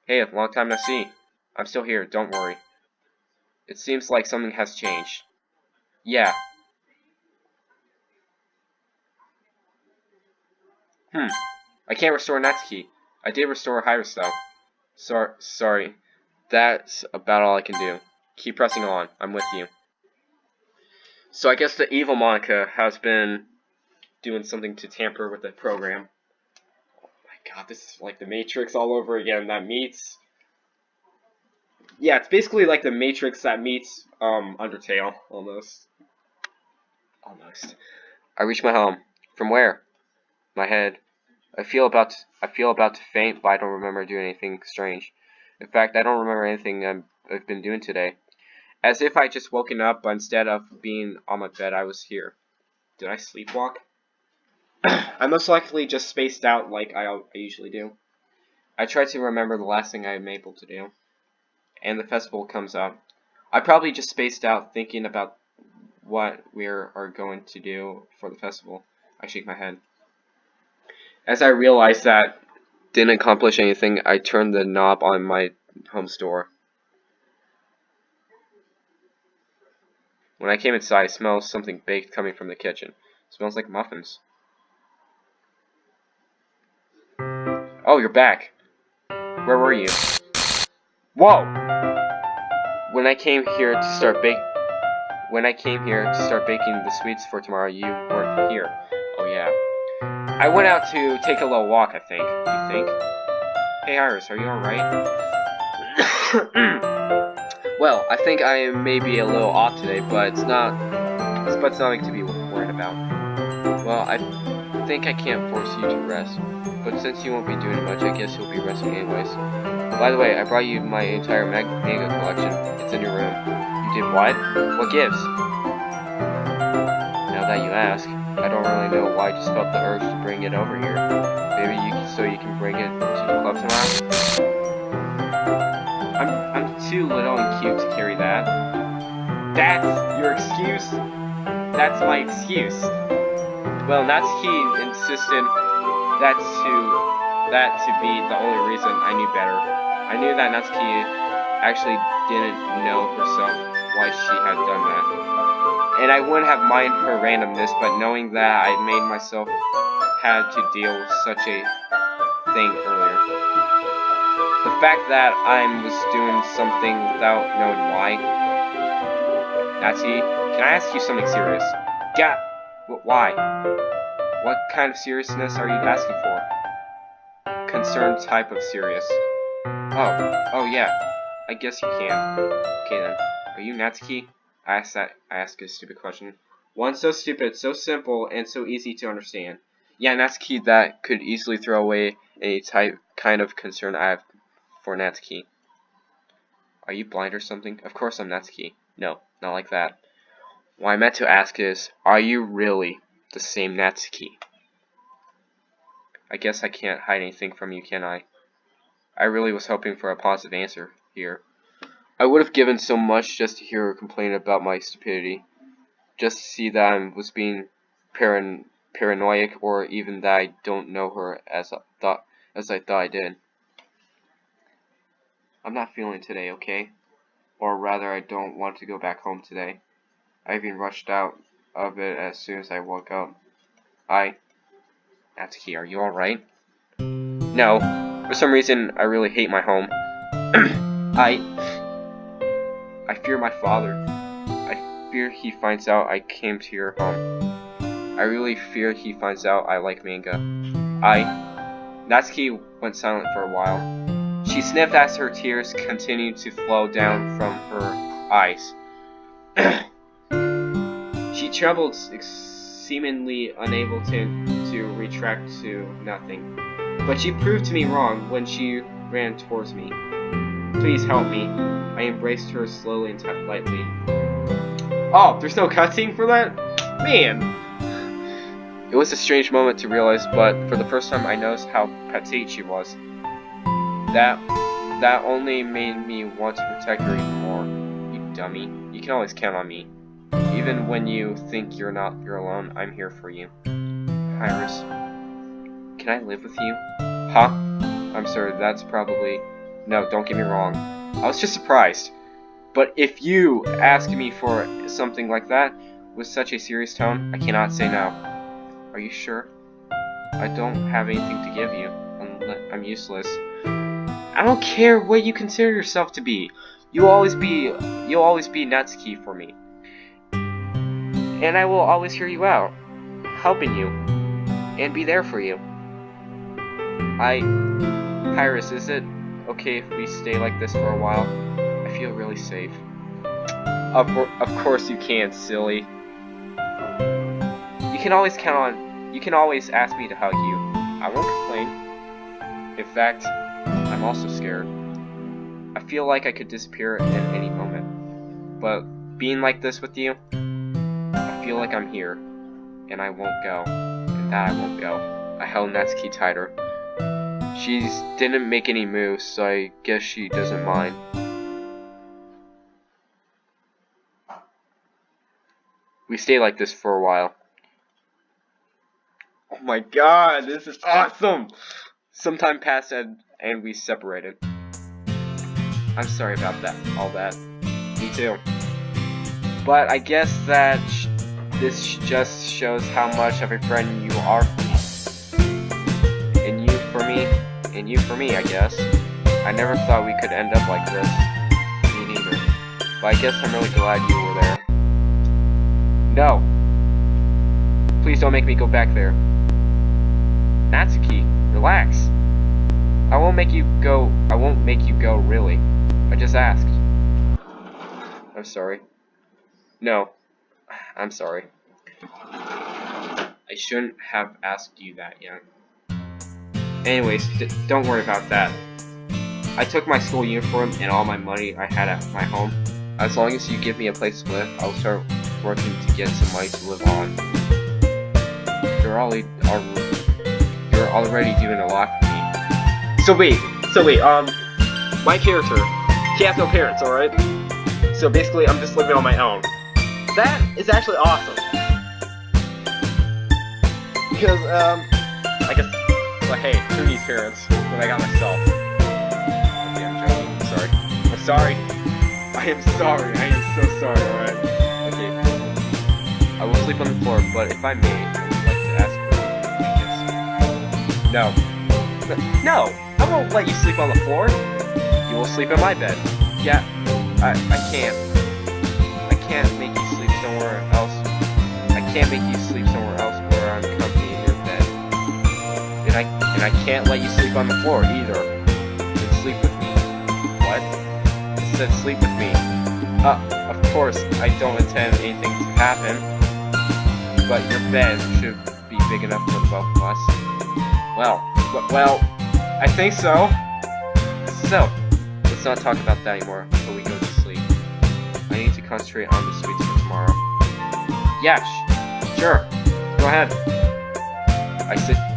Hey, long time no see. I'm still here, don't worry. It seems like something has changed. Yeah. I can't restore Natsuki. I did restore Pyrus though. Sorry. That's about all I can do. Keep pressing on. I'm with you. So I guess the evil Monica has been doing something to tamper with the program. Oh my god, this is like the Matrix all over again. That meets... Yeah, it's basically like the Matrix that meets Undertale, almost. Almost. I reach my home. From where? My head. I feel about to faint, but I don't remember doing anything strange. In fact, I don't remember anything I've been doing today. As if I just woken up, but instead of being on my bed, I was here. Did I sleepwalk? I most likely just spaced out like I usually do. I tried to remember the last thing I am able to do. and the festival comes up. I probably just spaced out thinking about what we are going to do for the festival. I shake my head. As I realized that didn't accomplish anything, I turned the knob on my home store. When I came inside, I smelled something baked coming from the kitchen. It smells like muffins. Oh, you're back. Where were you? Whoa! When I came here to start baking the sweets for tomorrow, you weren't here. Oh yeah. I went out to take a little walk, I think. You think? Hey Iris, are you alright? Well, I think I may be a little off today, but it's nothing to be worried about. Well, I think I can't force you to rest, but since you won't be doing much, I guess you'll be resting anyways. By the way, I brought you my entire manga collection. It's in your room. You did what? What gives? Now that you ask, I don't really know why I just felt the urge to bring it over here. Maybe so you can bring it to the club tomorrow? I'm too little and cute to carry that. That's your excuse? That's my excuse. Well, Natsuki insisted that to be the only reason I knew better. I knew that Natsuki actually didn't know herself why she had done that. And I wouldn't have minded her randomness, but knowing that I made myself had to deal with such a thing earlier. The fact that I was doing something without knowing why. Natsuki, can I ask you something serious? Yeah. Why? What kind of seriousness are you asking for? Concerned type of serious. Oh yeah. I guess you can. Okay then. Are you Natsuki? I asked a stupid question. One so stupid, so simple, and so easy to understand. Yeah, Natsuki that could easily throw away any kind of concern I have for Natsuki. Are you blind or something? Of course I'm Natsuki. No, not like that. What I meant to ask is, are you really the same Natsuki? I guess I can't hide anything from you, can I? I really was hoping for a positive answer here. I would have given so much just to hear her complain about my stupidity. Just to see that I was being paranoid, or even that I don't know her as I thought I did. I'm not feeling today, okay? Or rather, I don't want to go back home today. I even rushed out of it as soon as I woke up. Natsuki, are you alright? No. For some reason, I really hate my home. I fear my father. I fear he finds out I came to your home. I really fear he finds out I like manga. Natsuki went silent for a while. She sniffed as her tears continued to flow down from her eyes. She trembled, seemingly unable to retract to nothing. But she proved to me wrong when she ran towards me. Please help me. I embraced her slowly and lightly. Oh, there's no cutscene for that? Man! It was a strange moment to realize, but for the first time I noticed how petite she was. That only made me want to protect her even more. You dummy. You can always count on me. Even when you think you're alone, I'm here for you. Pyrus, can I live with you? Huh? I'm sorry, that's probably... No, don't get me wrong. I was just surprised. But if you ask me for something like that, with such a serious tone, I cannot say no. Are you sure? I don't have anything to give you. I'm useless. I don't care what you consider yourself to be. You'll always be Natsuki for me. And I will always hear you out, helping you, and be there for you. Pyrus, is it okay if we stay like this for a while? I feel really safe. Of course you can, silly. You can always ask me to hug you. I won't complain. In fact, I'm also scared. I feel like I could disappear at any moment. But being like this with you, I feel like I'm here. And I won't go. And that I won't go. I held Natsuki tighter. She didn't make any moves, so I guess she doesn't mind. We stayed like this for a while. Oh my god, this is awesome! Some time passed and we separated. I'm sorry about that, all that. Me too. But I guess that this just shows how much of a friend you are for me. And you for me, and you for me, I guess. I never thought we could end up like this. Me neither. But I guess I'm really glad you were there. No! Please don't make me go back there. Natsuki, relax. I won't make you go, really. I just asked. I'm sorry. No. I'm sorry. I shouldn't have asked you that yet. Anyways, don't worry about that. I took my school uniform and all my money I had at my home. As long as you give me a place to live, I'll start working to get some money to live on. You're already doing a lot for me. So wait, my character, he has no parents, alright? So basically, I'm just living on my own. That is actually awesome. Because, I guess, like, hey, who needs parents when I got myself? Okay, I'm joking, I'm sorry. I'm sorry. I am sorry, I am so sorry, alright? Okay. I will sleep on the floor, but if I may, I would like to ask for a No. No! I won't let you sleep on the floor! You will sleep in my bed. Yeah, I can't. I can't make you sleep somewhere else. I can't make you sleep somewhere else where I'm company in your bed. And I can't let you sleep on the floor either. Then sleep with me. What? It said sleep with me. Of course, I don't intend anything to happen. But your bed should be big enough for both of us. Well, I think so. So, let's not talk about that anymore until we go to sleep. I need to concentrate on the sweets for tomorrow. Yeah, sure. Go ahead.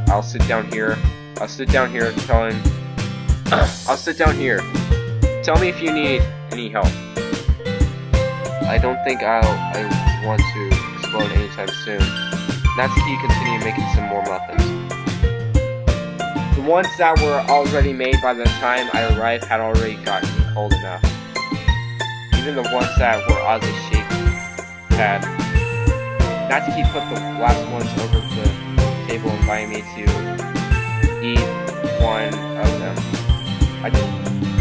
I'll sit down here. I'll sit down here telling... I'll sit down here. Tell me if you need any help. I don't think I want to explode anytime soon. Natsuki continued making some more muffins. The ones that were already made by the time I arrived had already gotten cold enough. Even the ones that were oddly shaped had. Natsuki put the last ones over the table and invited me to eat one of them.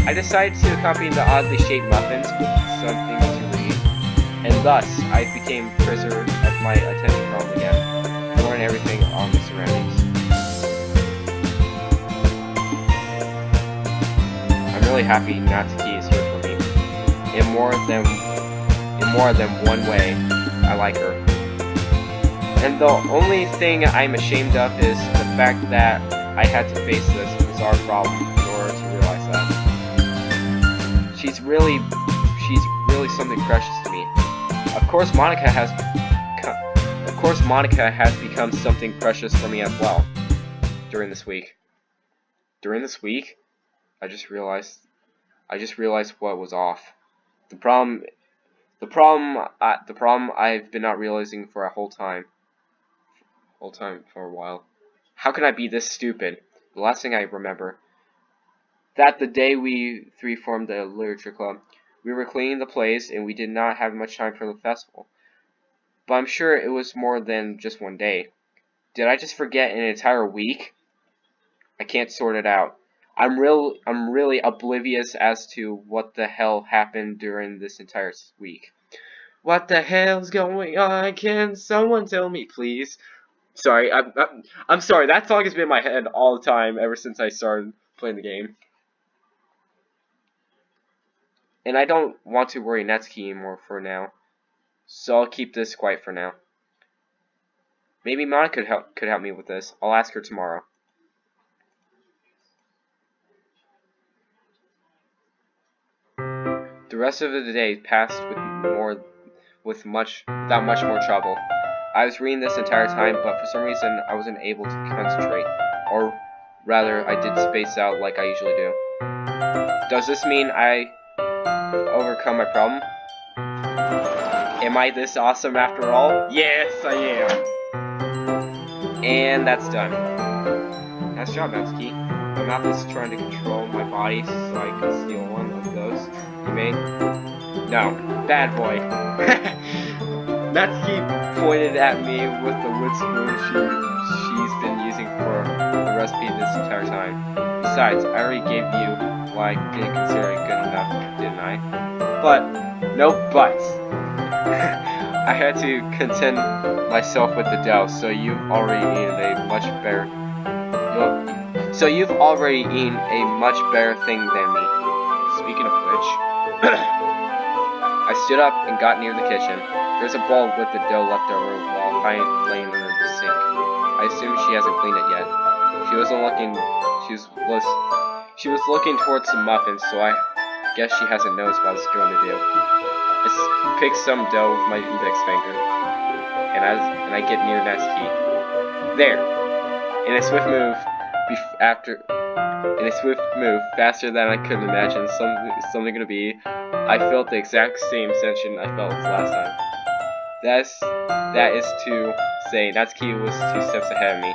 I decided to accompany the oddly shaped muffins with something to read, and thus I became prisoner of my attention problem again, ignoring everything on the surroundings. I'm really happy Natsuki is here for me. In more than one way, I like her. And the only thing I'm ashamed of is the fact that I had to face this bizarre problem in order to realize that. She's really something precious to me. Of course, Monica has become something precious for me as well. During this week. I just realized what was off. The problem I've been not realizing for a whole time for a while. How can I be this stupid? The last thing I remember, that the day we three formed the literature club, we were cleaning the place and we did not have much time for the festival. But I'm sure it was more than just one day. Did I just forget an entire week? I can't sort it out. I'm really oblivious as to what the hell happened during this entire week. What the hell's going on? Can someone tell me, please? Sorry, I'm sorry. That song has been in my head all the time ever since I started playing the game. And I don't want to worry Natsuki anymore for now, so I'll keep this quiet for now. Maybe Monica could help me with this. I'll ask her tomorrow. The rest of the day passed without much more trouble. I was reading this entire time, but for some reason I wasn't able to concentrate, or rather, I did space out like I usually do. Does this mean I overcome my problem? Am I this awesome after all? Yes, I am. And that's done. Nice job, Natsuki. My mouth is trying to control my body so I can steal one of those you made. No, bad boy. Natsuki pointed at me with the wood spoon she's been using for the recipe this entire time. Besides, I already gave you what I didn't consider it good enough, didn't I? But, no buts. I had to content myself with the dough, so you've already eaten a much better thing than me. Speaking of which, I stood up and got near the kitchen. There's a bowl with the dough left over while laying under the sink. I assume she hasn't cleaned it yet. She was looking towards the muffins, so I guess she hasn't noticed what I was going to do. I pick some dough with my index finger, and I get near Natsuki. There! In a swift move, faster than I could imagine something to be, I felt the exact same sensation I felt last time. That is to say, Natsuki was 2 steps ahead of me.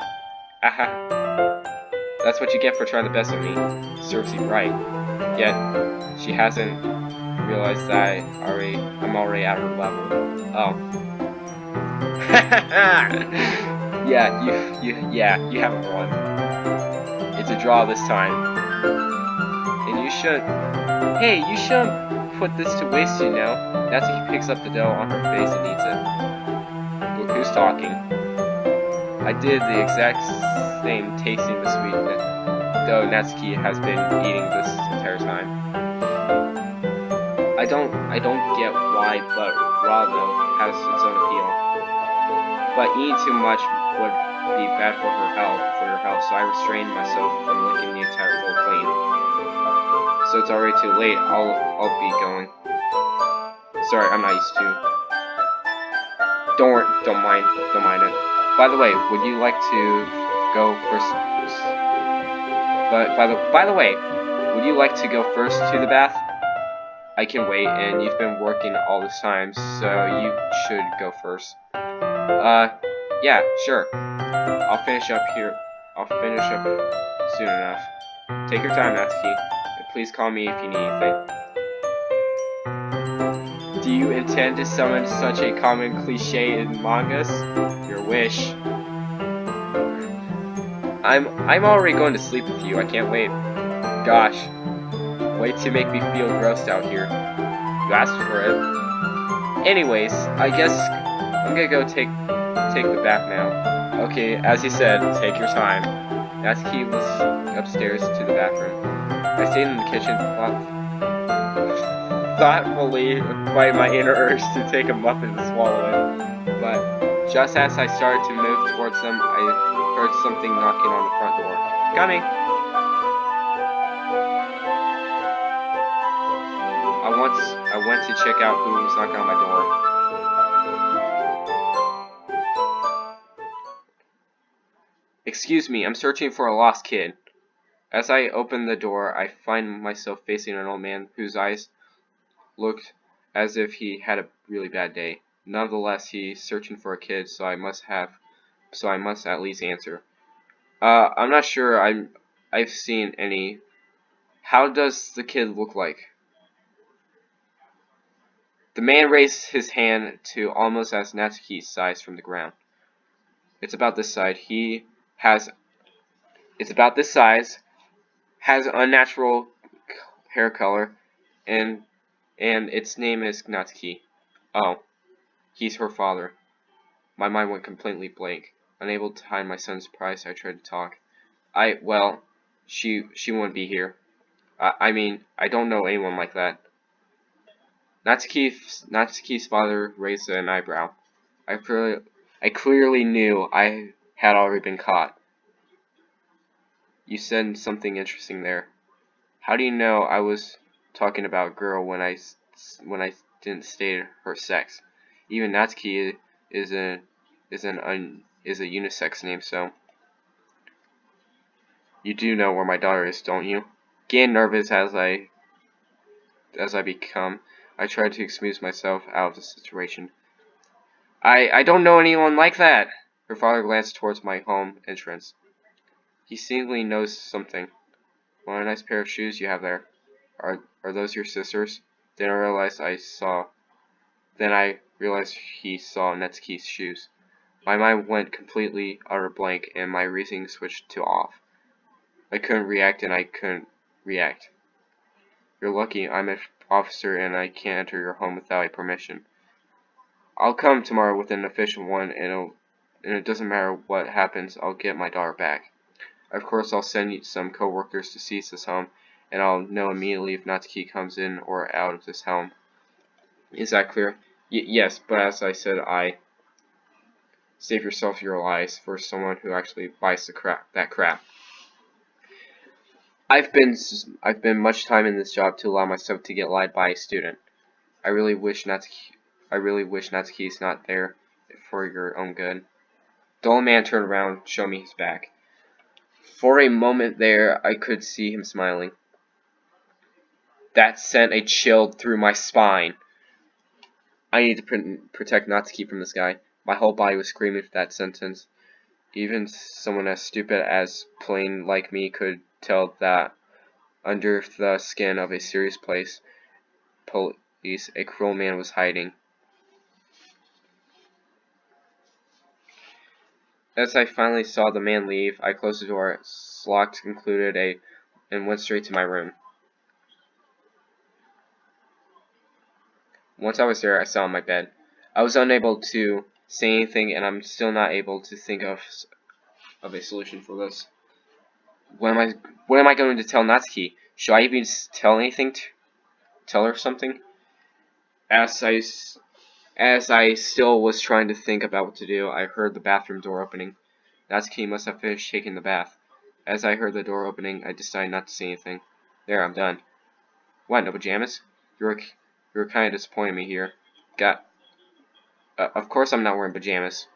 Aha! That's what you get for trying the best of me. Serves you right. Yet, she hasn't realized that I'm already at her level. Oh. You haven't won. It's a draw this time. And you shouldn't put this to waste, you know. Natsuki picks up the dough on her face and eats it. Look who's talking. I did the exact same tasting the sweet dough Natsuki has been eating this entire time. I don't get why, but raw dough has its own appeal. But eating too much would be bad for your health, so I restrained myself from licking the entire bowl clean. So it's already too late. I'll be going. Sorry, I'm not used to. Don't mind it. By the way, would you like to go first? By the way, would you like to go first to the bath? I can wait, and you've been working all this time, so you should go first. Yeah, sure. I'll finish up soon enough. Take your time, Natsuki. And please call me if you need anything. Do you intend to summon such a common cliche in mangas? Your wish. I'm already going to sleep with you. I can't wait. Gosh. Way to make me feel grossed out here. You asked for it. Anyways, I guess I'm gonna go take the bath now. Okay, as you said, take your time. Natsuki was upstairs to the bathroom. I stayed in the kitchen thoughtfully fight my inner urge to take a muffin and swallow it. But just as I started to move towards them, I heard something knocking on the front door. Coming! I went to check out who was knocking on my door. Excuse me, I'm searching for a lost kid. As I open the door, I find myself facing an old man whose eyes looked as if he had a really bad day. Nonetheless, he's searching for a kid, so I must at least answer. I'm not sure I've seen any. How does the kid look like? The man raised his hand to almost as Natsuki's size from the ground. It's about this size. It's about this size, has unnatural hair color, and its name is Natsuki. Oh, he's her father. My mind went completely blank. Unable to hide my son's surprise, I tried to talk. She wouldn't be here. I mean, I don't know anyone like that. Natsuki's father raised an eyebrow. I clearly knew I had already been caught. You said something interesting there. How do you know I was talking about a girl when I didn't state her sex? Even Natsuki is a unisex name, so. You do know where my daughter is, don't you? Getting nervous as I become, I tried to excuse myself out of the situation. I don't know anyone like that. Her father glanced towards my home entrance. He seemingly knows something. What a nice pair of shoes you have there. Are those your sisters? Then I realized he saw Natsuki's shoes. My mind went completely utter blank and my reasoning switched to off. I couldn't react and I couldn't react. You're lucky I'm an officer and I can't enter your home without a permission. I'll come tomorrow with an official one and it doesn't matter what happens, I'll get my daughter back. Of course I'll send you some co-workers to seize this home and I'll know immediately if Natsuki comes in or out of this home. Is that clear? Yes, but as I said, save yourself your lies for someone who actually buys that crap. I've been much time in this job to allow myself to get lied by a student. I really wish Natsuki's not there for your own good. The old man turned around, showed me his back. For a moment there, I could see him smiling. That sent a chill through my spine. I need to protect Natsuki from this guy. My whole body was screaming for that sentence. Even someone as stupid as plain like me could tell that under the skin of a serious police, a cruel man was hiding. As I finally saw the man leave, I closed the door, locked, and went straight to my room. Once I was there, I sat on my bed. I was unable to say anything, and I'm still not able to think of a solution for this. What am I going to tell Natsuki? Should I even tell anything? Tell her something? As I still was trying to think about what to do, I heard the bathroom door opening. Natsuki must have finished taking the bath. As I heard the door opening, I decided not to say anything. There, I'm done. What, no pajamas? You're kind of disappointing me here. Of course I'm not wearing pajamas.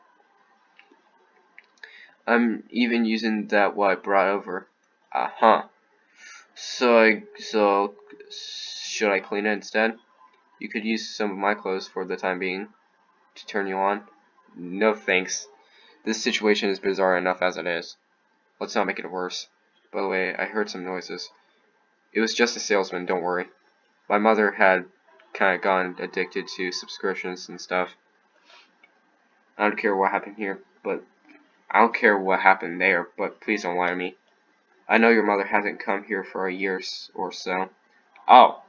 I'm even using what I brought over. Uh-huh. So should I clean it instead? You could use some of my clothes for the time being to turn you on. No thanks. This situation is bizarre enough as it is. Let's not make it worse. By the way, I heard some noises. It was just a salesman, don't worry. My mother had kind of gone addicted to subscriptions and stuff. I don't care what happened here, but I don't care what happened there, but please don't lie to me. I know your mother hasn't come here for a year or so. Oh,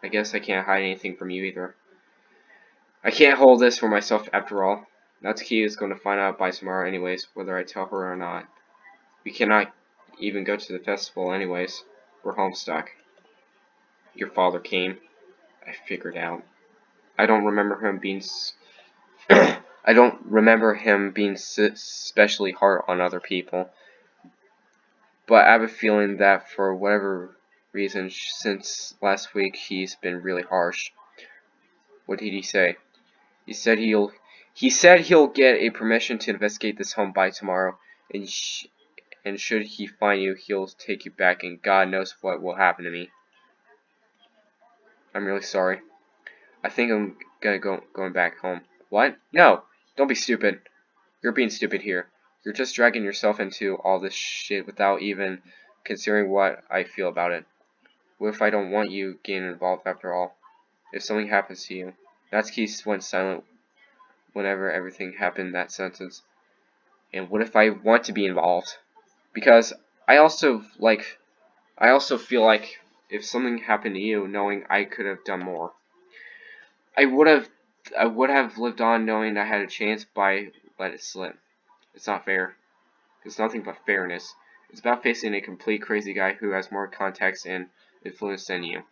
I guess I can't hide anything from you either. I can't hold this for myself after all. Natsuki is going to find out by tomorrow anyways, whether I tell her or not. We cannot even go to the festival anyways. We're homestuck. Your father came. I figured out. I don't remember him being especially hard on other people. But I have a feeling that for whatever reason, since last week, he's been really harsh. What did he say? He said he'll get a permission to investigate this home by tomorrow, and should he find you, he'll take you back, and God knows what will happen to me. I'm really sorry. I think I'm going back home. What? No! Don't be stupid. You're being stupid here. You're just dragging yourself into all this shit without even considering what I feel about it. What if I don't want you getting involved after all? If something happens to you? Natsuki went silent whenever everything happened in that sentence. And what if I want to be involved? Because I also feel like if something happened to you, knowing I could have done more. I would have lived on knowing I had a chance, but I let it slip. It's not fair. It's nothing but fairness. It's about facing a complete crazy guy who has more contacts and influence than you.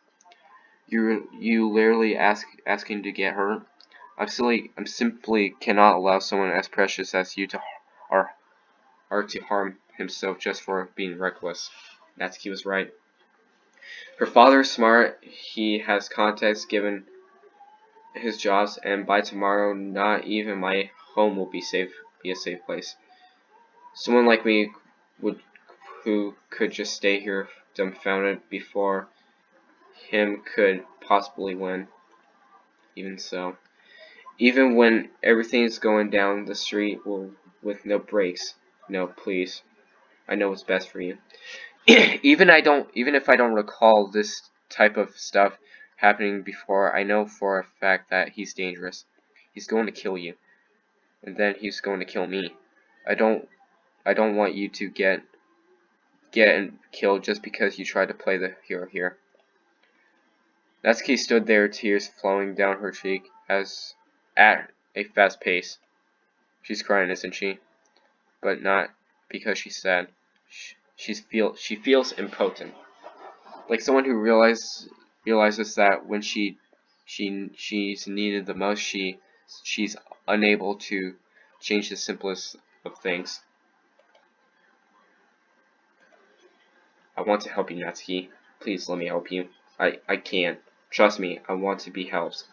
You literally asking to get hurt. I simply cannot allow someone as precious as you to harm himself just for being reckless. Natsuki was right. Her father is smart. He has contacts given his jobs, and by tomorrow, not even my home will be a safe place. Someone like me who could just stay here dumbfounded before him could possibly win. Even so, Even when everything's going down the street with no brakes. No, please. I know what's best for you. Even if I don't recall this type of stuff happening before, I know for a fact that he's dangerous. He's going to kill you, and then he's going to kill me. I don't want you to get killed just because you tried to play the hero here. Natsuki stood there, tears flowing down her cheek at a fast pace. She's crying, isn't she? But not because she's sad. She feels impotent, like someone who realizes that when she's needed the most, she's unable to change the simplest of things. I want to help you, Natsuki. Please let me help you. I can't. Trust me, I want to be helped.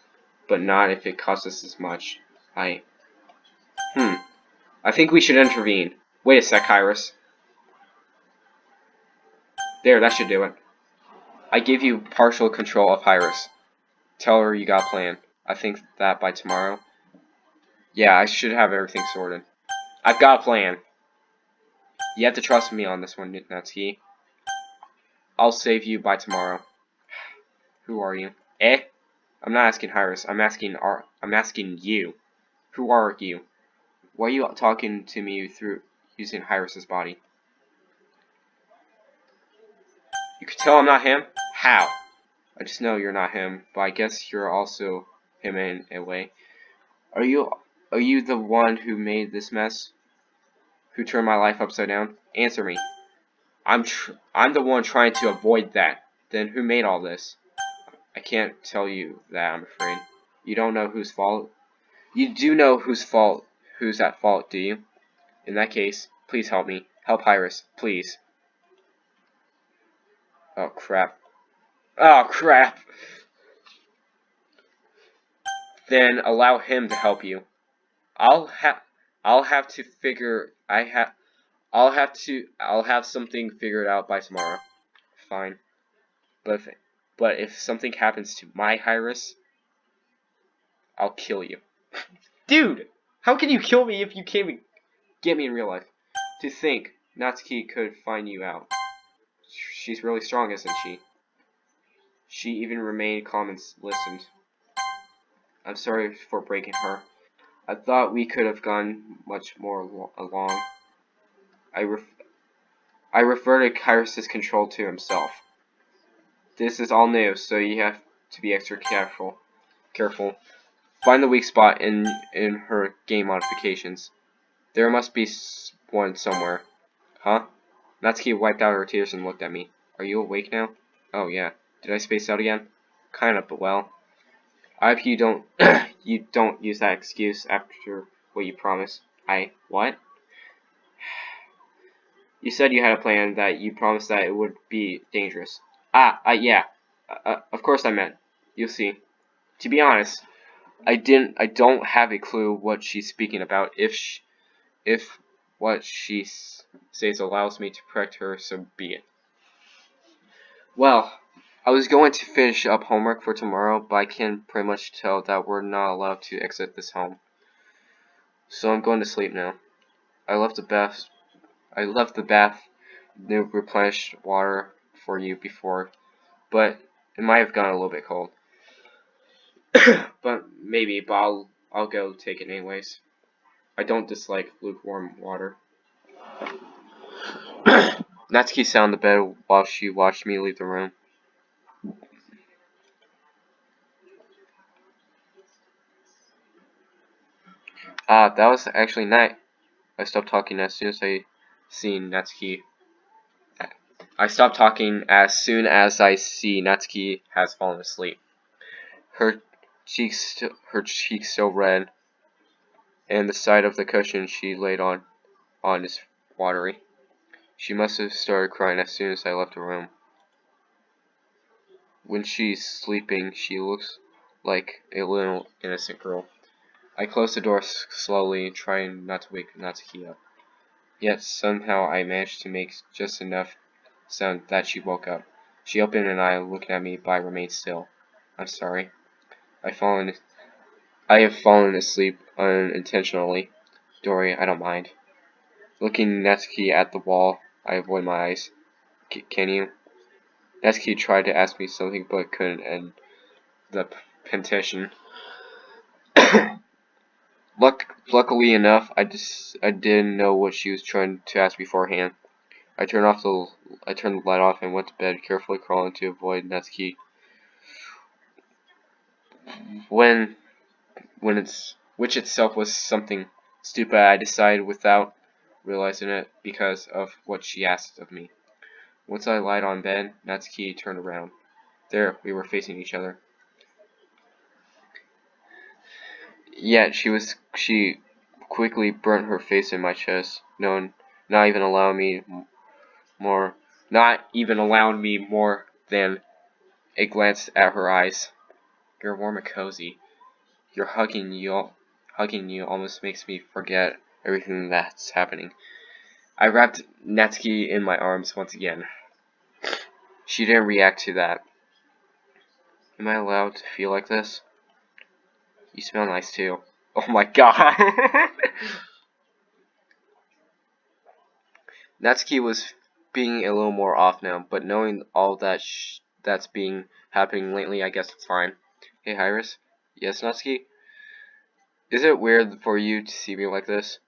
But not if it costs us as much. I think we should intervene. Wait a sec, Pyrus. There, that should do it. I give you partial control of Pyrus. Tell her you got a plan. I think that by tomorrow. Yeah, I should have everything sorted. I've got a plan. You have to trust me on this one, Natsuki. I'll save you by tomorrow. Who are you? Eh? I'm not asking Pyrus. I'm asking you. Who are you? Why are you talking to me through using Pyrus's body? You can tell I'm not him? How? I just know you're not him, but I guess you're also him in a way. Are you the one who made this mess? Who turned my life upside down? Answer me. I'm the one trying to avoid that. Then who made all this? I can't tell you that, I'm afraid. You don't know whose fault? You do know whose at fault, do you? In that case, please help me. Help Pyrus, please. Oh crap. Oh crap. Then allow him to help you. I'll have to figure I'll have something figured out by tomorrow. Fine. But if something happens to my Pyrus, I'll kill you. Dude, how can you kill me if you can't even get me in real life? To think Natsuki could find you out. She's really strong, isn't she? She even remained calm and listened. I'm sorry for breaking her. I thought we could have gone much more along. I reverted Pyrus's control to himself. This is all new, so you have to be extra careful. Find the weak spot in her game modifications. There must be one somewhere. Huh? Natsuki wiped out her tears and looked at me. Are you awake now? Oh yeah. Did I space out again? Kinda, but well. I hope you don't you don't use that excuse after what you promised. What? You said you had a plan that you promised that it would be dangerous. Yeah. Of course I meant. You'll see. To be honest, I don't have a clue what she's speaking about. If what she says allows me to protect her, so be it. Well, I was going to finish up homework for tomorrow, but I can pretty much tell that we're not allowed to exit this home. So I'm going to sleep now. I left the bath, new replenished water for you before, but it might have gotten a little bit cold. But I'll go take it anyways. I don't dislike lukewarm water. Natsuki sat on the bed while she watched me leave the room. That was actually night. I stopped talking as soon as I seen Natsuki. I stopped talking as soon as I see Natsuki has fallen asleep. Her cheeks still red, and the side of the cushion she laid on is watery. She must have started crying as soon as I left the room. When she's sleeping, she looks like a little innocent girl. I closed the door slowly, trying not to wake Natsuki up. Yet somehow I managed to make just enough sound that she woke up. She opened an eye, looking at me, but I remained still. I'm sorry. I've fallen I have fallen asleep unintentionally. Dory, I don't mind. Looking Natsuki at the wall, I avoid my eyes. Can you? Natsuki tried to ask me something but couldn't end the petition. Luckily enough, I didn't know what she was trying to ask beforehand. I turned the light off and went to bed, carefully crawling to avoid Natsuki. Which itself was something stupid, I decided without realizing it because of what she asked of me. Once I lied on bed, Natsuki turned around. There, we were facing each other. Yet she quickly burnt her face in my chest, not even allowing me more than a glance at her eyes. You're warm and cozy. Your hugging you almost makes me forget everything that's happening. I wrapped Natsuki in my arms once again. She didn't react to that. Am I allowed to feel like this? You smell nice too. Oh my god. Natsuki was being a little more off now, but knowing all that's happening lately, I guess it's fine. Hey, Pyrus? Yes, Natsuki? Is it weird for you to see me like this?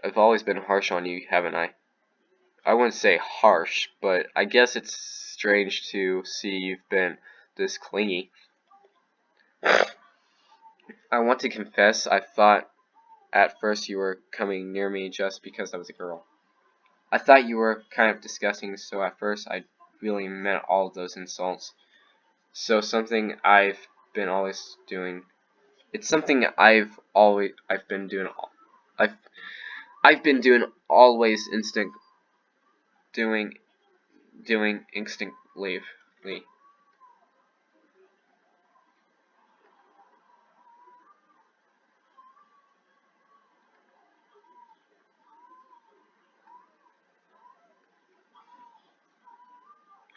I've always been harsh on you, haven't I? I wouldn't say harsh, but I guess it's strange to see you've been this clingy. I want to confess, I thought at first you were coming near me just because I was a girl. I thought you were kind of disgusting, so at first I really meant all of those insults. So something I've been always doing. It's something I've been doing always doing instinctively.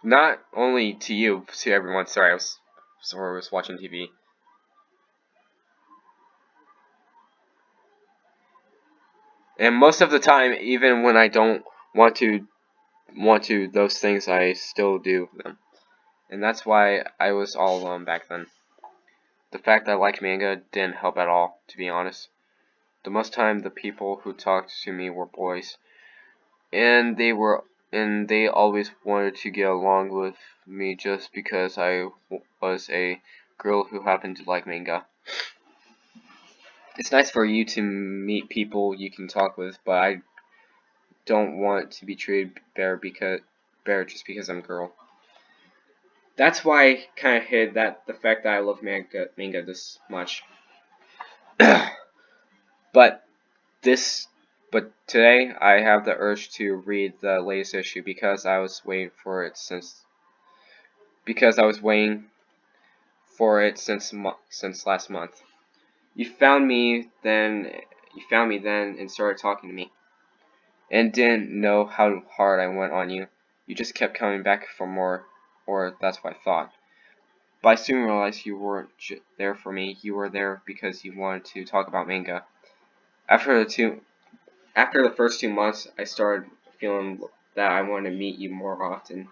Not only to you, to everyone. Sorry, I was watching TV. And most of the time, even when I don't want to, those things I still do them. And that's why I was all alone back then. The fact that I liked manga didn't help at all, to be honest. The most time the people who talked to me were boys, and they always wanted to get along with me just because I was a girl who happened to like manga. It's nice for you to meet people you can talk with, but I don't want to be treated better just because I'm a girl. That's why I kind of hid the fact that I love manga this much. But today I have the urge to read the latest issue because I was waiting for it since last month. You found me then and started talking to me, and didn't know how hard I went on you. You just kept coming back for more, or that's what I thought. But I soon realized you weren't there for me. You were there because you wanted to talk about manga. After the first 2 months, I started feeling that I wanted to meet you more often.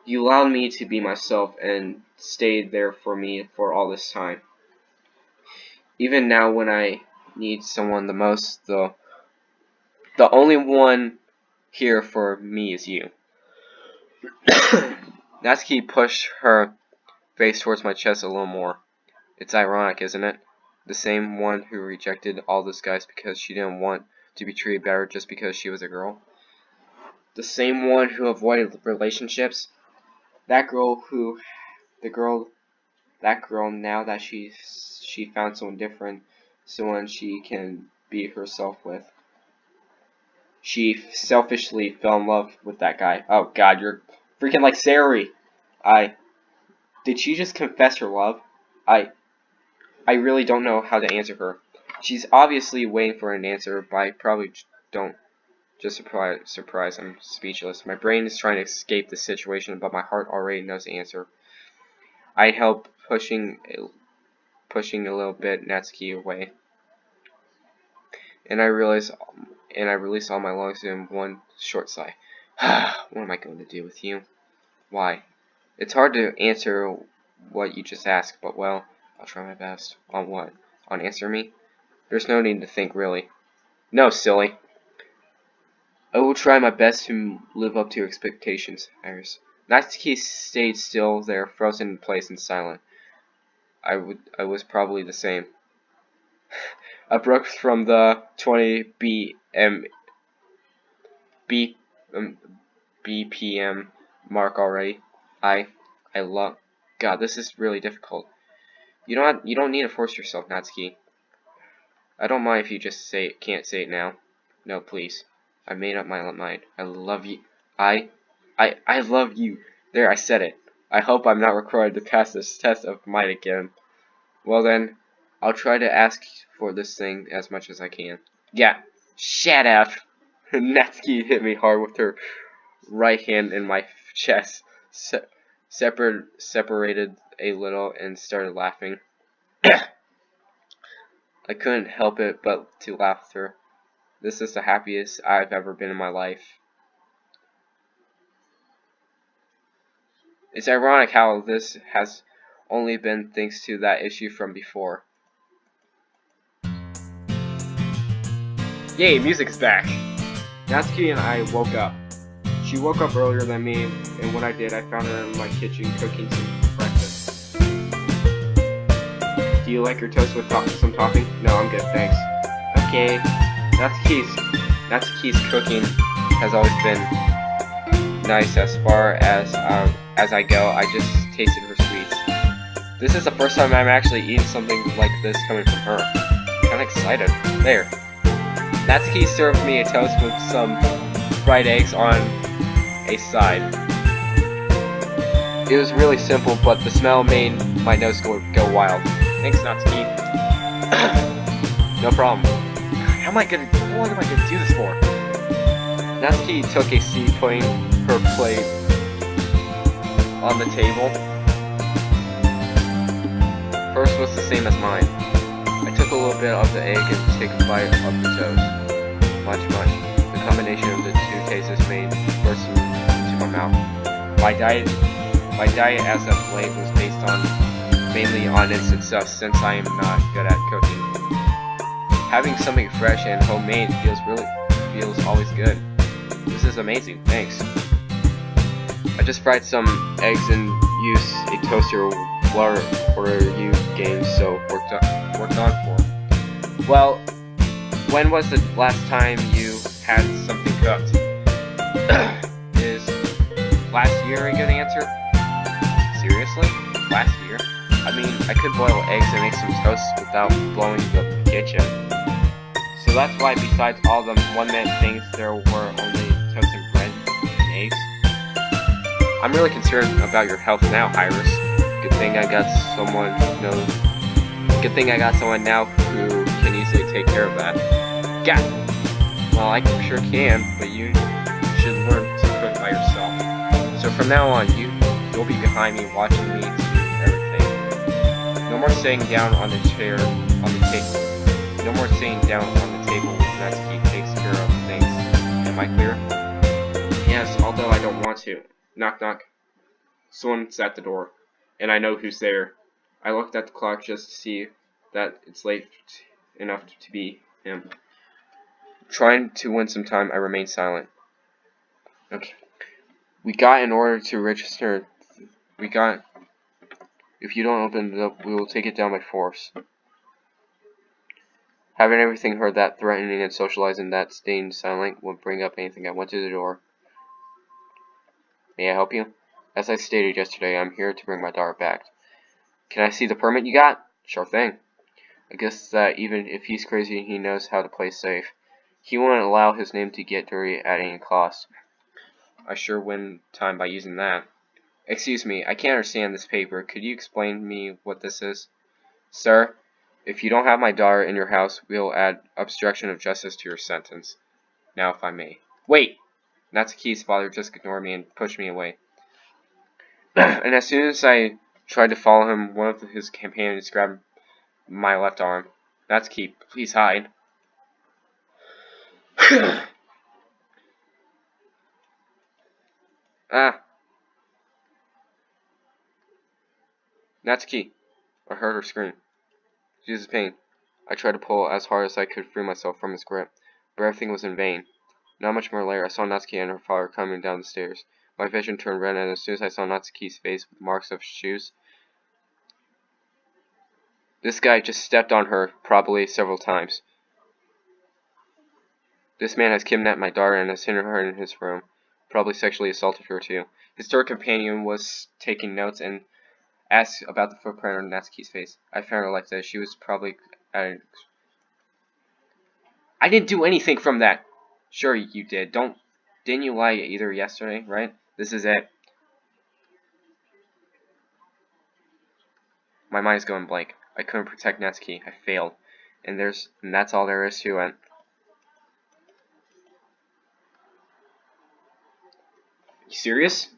You allowed me to be myself and stayed there for me for all this time. Even now when I need someone the most, the only one here for me is you. Natsuki pushed her face towards my chest a little more. It's ironic, isn't it? The same one who rejected all those guys because she didn't want to be treated better just because she was a girl. The same one who avoided relationships. That girl now that she found someone different, someone she can be herself with. She selfishly fell in love with that guy. Oh god, you're freaking like Sayori. Did she just confess her love? I really don't know how to answer her. She's obviously waiting for an answer, but I probably don't. Just surprise, I'm speechless. My brain is trying to escape the situation, but my heart already knows the answer. I help pushing pushing a little bit Natsuki away. And I release all my lungs in one short sigh. What am I going to do with you? Why? It's hard to answer what you just asked, but well, I'll try my best. On what? On answer me? There's no need to think, really. No, silly. I will try my best to live up to your expectations, Iris. Natsuki stayed still there, frozen in place and silent. I was probably the same. I broke from the 20 BPM mark already. I love. God, this is really difficult. You don't need to force yourself, Natsuki. I don't mind if you just can't say it now. No, please. I made up my mind. I love you. I love you. There, I said it. I hope I'm not required to pass this test of mine again. Well then, I'll try to ask for this thing as much as I can. Yeah, shut up. Natsuki hit me hard with her right hand in my chest, separated a little, and started laughing. I couldn't help it but to laugh with her. This is the happiest I've ever been in my life. It's ironic how this has only been thanks to that issue from before. Yay, music's back! Natsuki and I woke up. She woke up earlier than me, and when I did, I found her in my kitchen cooking some breakfast. Do you like your toast with some topping? No, I'm good, thanks. Okay. Natsuki's cooking has always been nice as far as I go. I just tasted her sweets. This is the first time I'm actually eating something like this coming from her. Kinda excited. There. Natsuki served me a toast with some fried eggs on a side. It was really simple, but the smell made my nose go wild. Thanks, Natsuki. No problem. What am I gonna do this for? Natsuki took a seat, putting her plate on the table. Hers was the same as mine. I took a little bit of the egg and take a bite of the toast. Much. The combination of the two tastes made burst into my mouth. My diet as of late was based mainly on instant stuff, since I am not good at cooking. Having something fresh and homemade feels always good. This is amazing, thanks. I just fried some eggs and used a toaster while you games, so worked on for. Well, when was the last time you had something cooked? Is last year a good answer? Seriously? Last year? I mean, I could boil eggs and make some toast without blowing the kitchen. So that's why besides all the one-minute things, there were only toast and bread and eggs. I'm really concerned about your health now, Iris. Good thing I got someone now who can easily take care of that. Yeah. Well, I sure can, but you should learn to cook by yourself. So from now on, you'll be behind me, watching me do everything. No more sitting down on the table. No more sitting down on the table with Natsuki takes care of things. Am I clear? Yes, although I don't want to. Knock knock. Someone's at the door, and I know who's there. I looked at the clock just to see that it's late enough to be him. Trying to win some time, I remained silent. Okay. In order to register. If you don't open it up, we will take it down by force. Having everything heard that threatening and socializing that staying silent would bring up anything, I went to the door. May I help you? As I stated yesterday, I'm here to bring my daughter back. Can I see the permit you got? Sure thing. I guess that even if he's crazy, he knows how to play safe. He won't allow his name to get dirty at any cost. I sure win time by using that. Excuse me, I can't understand this paper. Could you explain to me what this is? Sir, if you don't have my daughter in your house, we'll add obstruction of justice to your sentence. Now, if I may. Wait! Natsuki's father just ignored me and pushed me away. And as soon as I tried to follow him, one of his companions grabbed my left arm. Natsuki, please hide. Ah. Natsuki. I heard her scream. She was in pain. I tried to pull as hard as I could free myself from his grip, but everything was in vain. Not much more later, I saw Natsuki and her father coming down the stairs. My vision turned red, and as soon as I saw Natsuki's face with marks of shoes, this guy just stepped on her, probably several times. This man has kidnapped my daughter and has hidden her in his room. Probably sexually assaulted her too. His third companion was taking notes and asked about the footprint on Natsuki's face. I found her like this. She was probably... I didn't do anything from that! Sure you did. Didn't you lie either yesterday, right? This is it. My mind is going blank. I couldn't protect Natsuki. I failed. And that's all there is to it. You serious?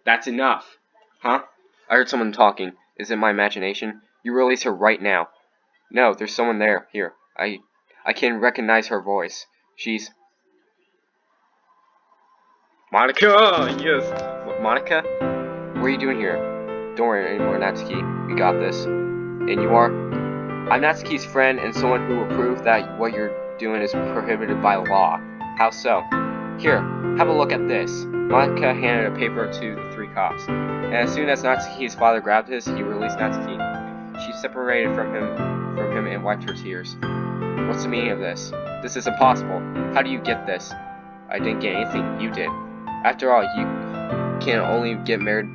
That's enough. Huh? I heard someone talking. Is it my imagination? You release her right now. No, there's someone there. Here. I can recognize her voice. She's... Monica! Yes! What, Monica? What are you doing here? Don't worry anymore, Natsuki. We got this. And you are? I'm Natsuki's friend and someone who will prove that what you're doing is prohibited by law. How so? Here, have a look at this. Monica handed a paper to the three cops. And as soon as Natsuki's father grabbed his, he released Natsuki. She separated from him and wiped her tears. What's the meaning of this? This is impossible. How do you get this? I didn't get anything. You did. After all, you can only get married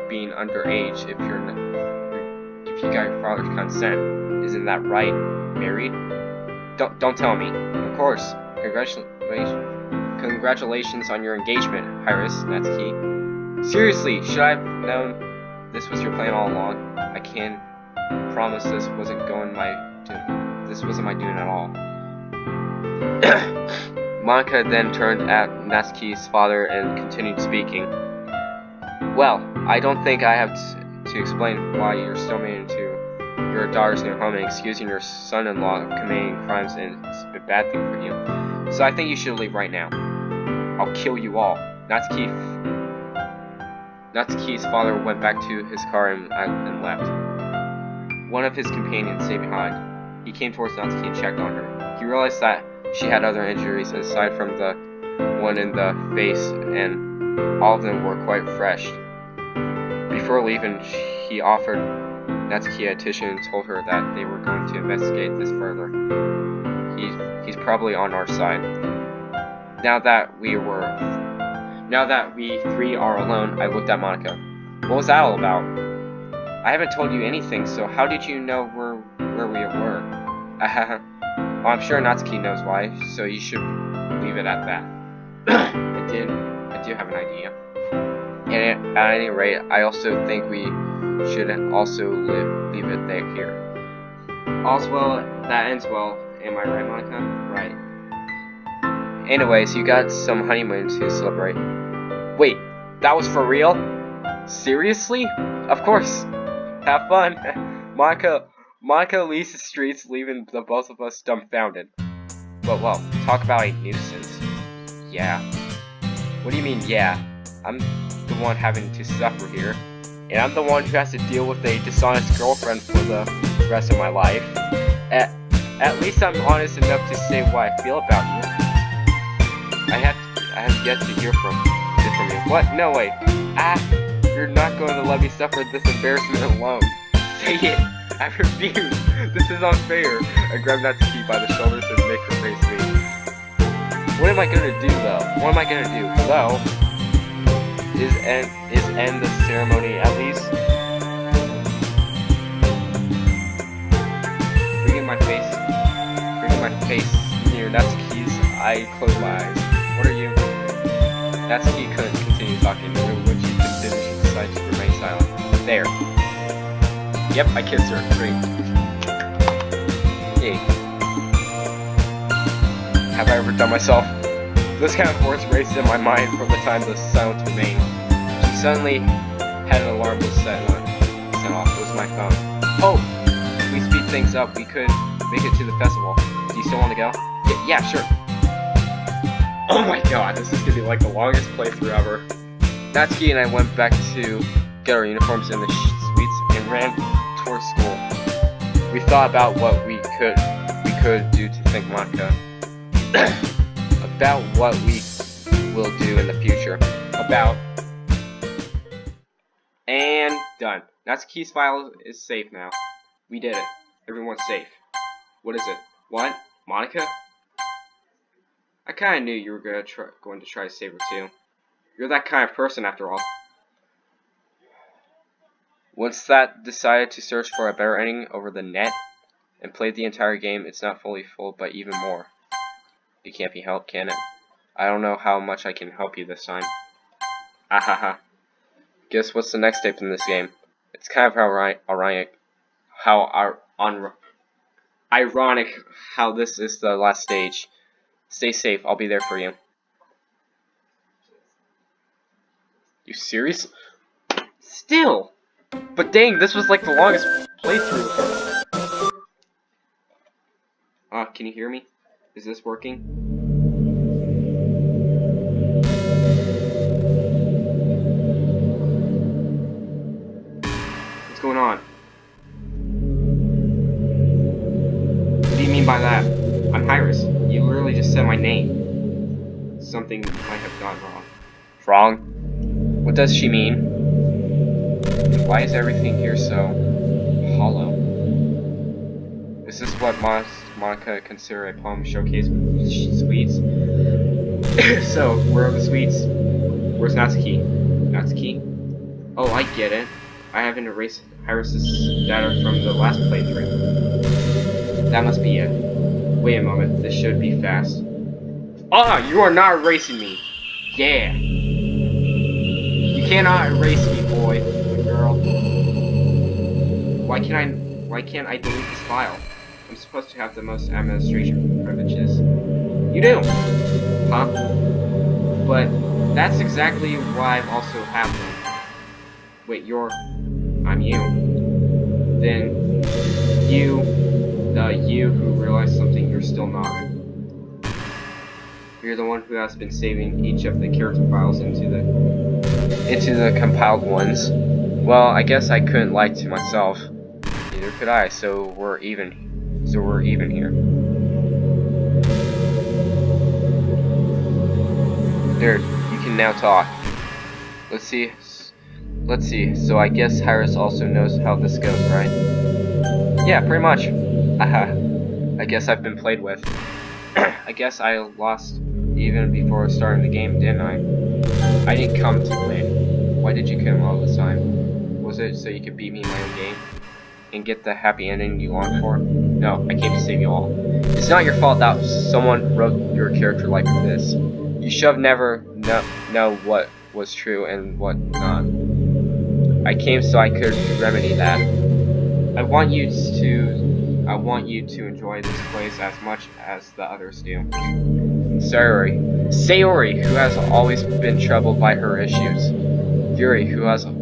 being underage if you got your father's consent. Isn't that right? Married? Don't tell me. Of course. Congratulations on your engagement, Pyrus, Natsuki. Seriously, should I have known this was your plan all along? I can promise this wasn't my doing at all. Monica then turned at Natsuki's father and continued speaking. Well, I don't think I have to explain why you're still married to your daughter's new home and excusing your son-in-law of committing crimes, and it's a bad thing for you. So I think you should leave right now. I'll kill you all. Natsuki's father went back to his car and left. One of his companions stayed behind. He came towards Natsuki and checked on her. He realized that she had other injuries aside from the one in the face, and all of them were quite fresh. Before leaving, he offered Natsuki a tissue and told her that they were going to investigate this further. He's probably on our side. Now that we three are alone, I looked at Monica. What was that all about? I haven't told you anything, so how did you know where we were? Well, I'm sure Natsuki knows why, so you should leave it at that. I do have an idea. And at any rate, I also think we should also leave it there here. All's well that ends well. Am I right, Monica? Right. Anyways, you got some honeymoon to celebrate. Wait, that was for real? Seriously? Of course. Have fun. Monica leaves the streets, leaving the both of us dumbfounded. But well, talk about a nuisance. Yeah. What do you mean, yeah? I'm the one having to suffer here. And I'm the one who has to deal with a dishonest girlfriend for the rest of my life. At least I'm honest enough to say what I feel about you. I have yet to hear from you. What? No way. You're not going to let me suffer this embarrassment alone. Say it. I refuse. This is unfair. I grabbed Natsuki by the shoulders and make her face me. What am I gonna do though? What am I gonna do? Well, is end the ceremony at least? Bringing my face near Natsuki's, I close my eyes. What are you? Natsuki couldn't continue talking, when she considered she decided to remain silent. There. Yep, I kissed her. Great. Yay. Have I ever done myself? Those kind of words raced in my mind from the time the silence remained. She suddenly had an alarm my phone. Oh! If we speed things up, we could make it to the festival. Do you still want to go? Yeah, sure. Oh my god, this is gonna be like the longest playthrough ever. Natsuki and I went back to get our uniforms in the suites and ran towards school. We thought about what we could do to thank Monica. About what we will do in the future. And done. Natsuki's file is safe now. We did it. Everyone's safe. What is it? What? Monica? I kinda knew you were going to try to save her too. You're that kind of person after all. Once that decided to search for a better ending over the net and played the entire game, it's not fully full, but even more. It can't be helped, can it? I don't know how much I can help you this time. Ahaha. Guess what's the next step in this game? It's kind of ironic how this is the last stage. Stay safe, I'll be there for you. You serious? Still! But dang, this was like the longest playthrough. Can you hear me? Is this working? What's going on? What do you mean by that? I'm Pyrus. You literally just said my name. Something might have gone wrong. Wrong? What does she mean? Why is everything here so hollow? Is this what Monica considered a poem showcase with sweets? So, where are the sweets? Where's Natsuki? Natsuki? Oh, I get it. I haven't erased Pyrus' data from the last playthrough. That must be it. Wait a moment, this should be fast. Ah, you are not erasing me! Yeah! You cannot erase me, boy, girl. Why can't I delete this file? I'm supposed to have the most administration privileges. You do! Huh? But that's exactly why I've also have them. Wait, I'm you. Then the you who realized something you're still not. You're the one who has been saving each of the character files into the compiled ones. Well, I guess I couldn't lie to myself. Neither could I, so we're even here. There, you can now talk. Let's see. So I guess Pyrus also knows how this goes, right? Yeah, pretty much. Aha. I guess I've been played with. I guess I lost even before starting the game, didn't I? I didn't come to win. Why did you come all this time? Was it so you could beat me in my own game? And get the happy ending you longed for? No, I came to save you all. It's not your fault that someone wrote your character like this. You should never know what was true and what not. I came so I could remedy that. I want you to enjoy this place as much as the others do. Sayori, who has always been troubled by her issues. Yuri, who has a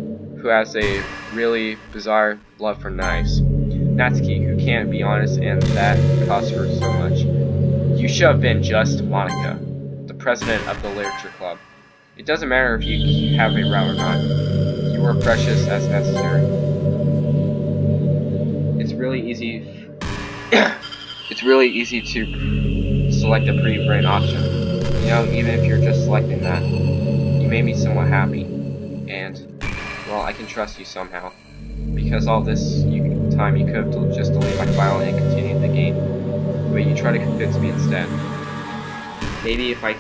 really bizarre love for knives. Natsuki, who can't be honest and that costs her so much. You should have been just Monica, the president of the Literature Club. It doesn't matter if you have a route or not. You are precious as necessary. It's really easy to select a pretty brain option. You know, even if you're just selecting that. You made me somewhat happy. And, well, I can trust you somehow. Because all this time you could have just deleted my file and continued the game. But you try to convince me instead. Maybe if I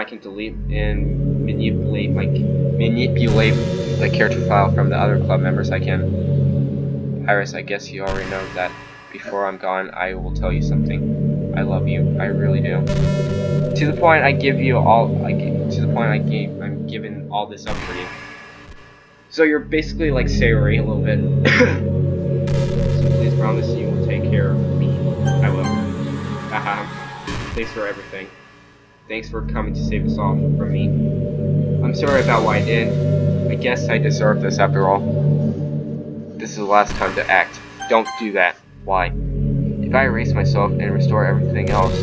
can delete and manipulate the character file from the other club members, I can. Pyrus, I guess you already know that before I'm gone, I will tell you something. I love you. I really do. To the point I'm giving all this up for you. So you're basically like Sayori a little bit. So please promise you will take care of me. I will. Haha. Thanks for everything. Thanks for coming to save us all from me. I'm sorry about what I did. I guess I deserve this after all. this is the last time to act. Don't do that. Why? If I erase myself and restore everything else,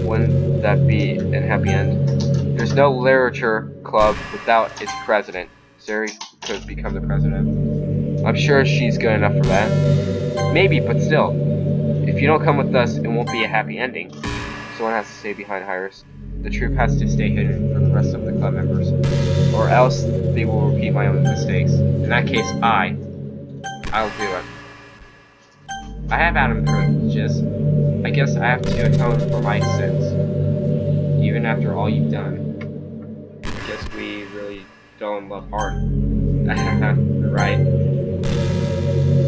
wouldn't that be a happy end? There's no literature club without its president. Sayori could become the president. I'm sure she's good enough for that. Maybe, but still. If you don't come with us, it won't be a happy ending. Someone has to stay behind Pyrus. The truth has to stay hidden from the rest of the club members. Or else they will repeat my own mistakes. In that case, I'll do it. I have Adam privileges. I guess I have to atone for my sins. Even after all you've done. I guess we really fell in love hard. Right.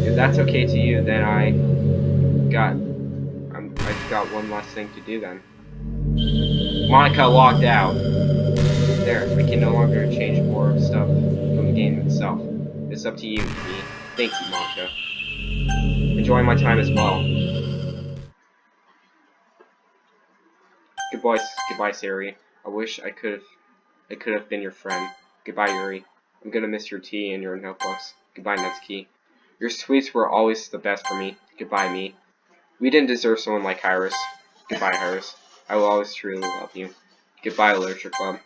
If that's okay to you, then I've got one last thing to do then. Monica logged out. There, I can no longer change more stuff from the game itself. It's up to you, me. Thank you, Monica. Enjoy my time as well. Goodbye, Sayori. I wish I could have been your friend. Goodbye, Yuri. I'm gonna miss your tea and your notebooks. Goodbye, Natsuki. Your sweets were always the best for me. Goodbye, me. We didn't deserve someone like Pyrus. Goodbye, Pyrus. I will always truly love you. Goodbye, Literature Club.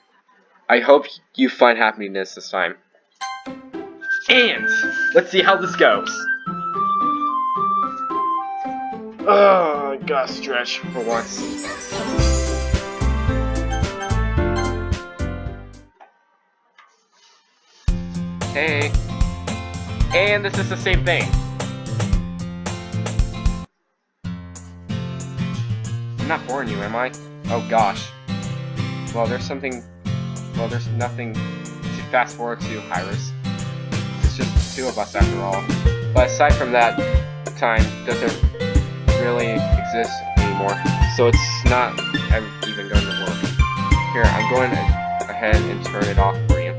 I hope you find happiness this time. And let's see how this goes. Oh, I gotta stretch for once. Hey. And this is the same thing. I'm not boring you, am I? Oh gosh. Well, there's nothing to fast forward to, Pyrus. It's just the two of us after all. But aside from that, time doesn't really exist anymore, so it's not even going to work. Here, I'm going ahead and turn it off for you.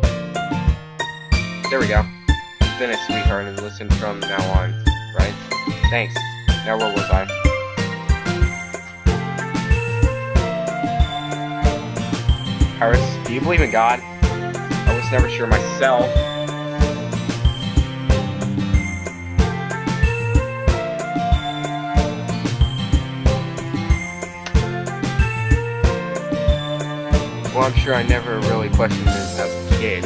There we go. Been a sweetheart and listen from now on, right? Thanks. Now where was I? Pyrus, do you believe in God? I was never sure myself. Well, I'm sure I never really questioned this as a kid.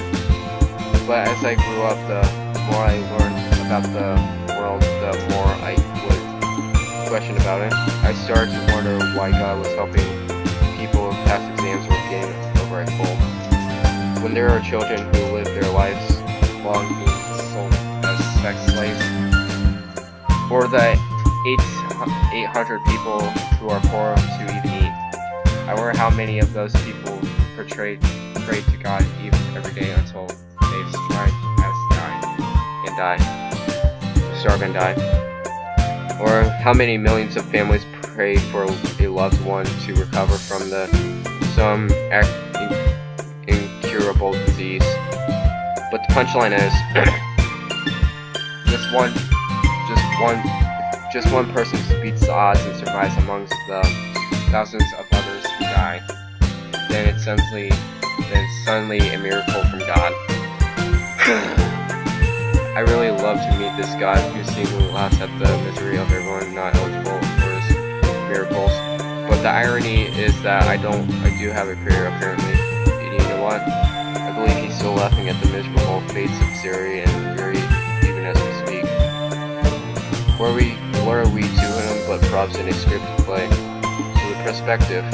But as I grew up, the more I learned about the world, the more I would question about it. I started to wonder why God was helping people pass exams or getting over at home. When there are children who live their lives long being sold as sex slaves, or the 800 people who are poor to even eat, I wonder how many of those people pray to God every day until they've starved and died. Or how many millions of families pray for a loved one to recover from some incurable disease. But the punchline is, just one person beats the odds and survives amongst the thousands of others who die. Then it's suddenly a miracle from God. I really love to meet this God who seemingly laughs at the misery of everyone not eligible for his miracles. But the irony is that I do have a career apparently. And you know what? I believe he's still laughing at the miserable fates of Sayori and Yuri even as we speak. What are we to him but props in a scripted play? So the perspective. I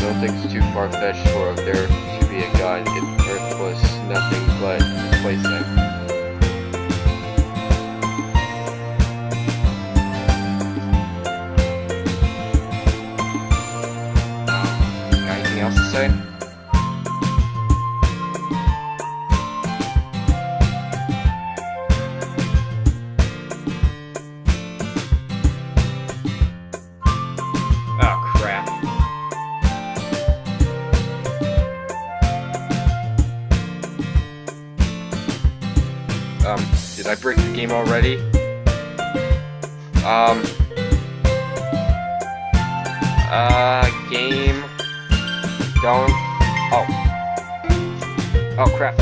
don't think it's too far-fetched for there to be a God if Earth was nothing but a playset. Got anything else to say? Oh crap. Did I break the game already? Game. Don't. Oh crap.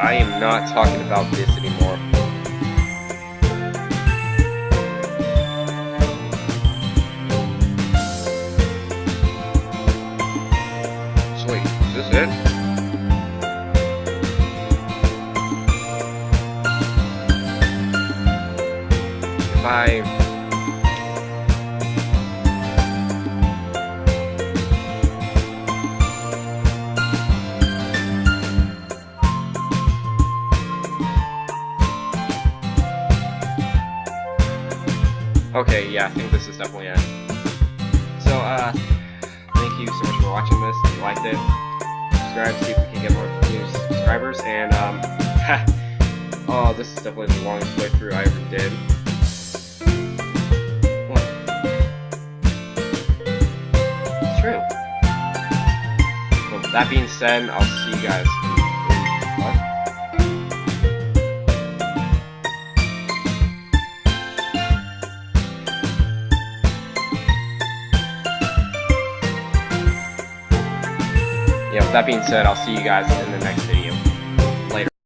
I am not talking about this anymore. So wait, is this it? If I... Okay, yeah, I think this is definitely it. So, thank you so much for watching this. If you liked it, subscribe, see if we can get more new subscribers, and, oh, this is definitely the longest playthrough I ever did. What? It's true. Well, that being said, I'll see you guys in what? Yeah, with that being said, I'll see you guys in the next video.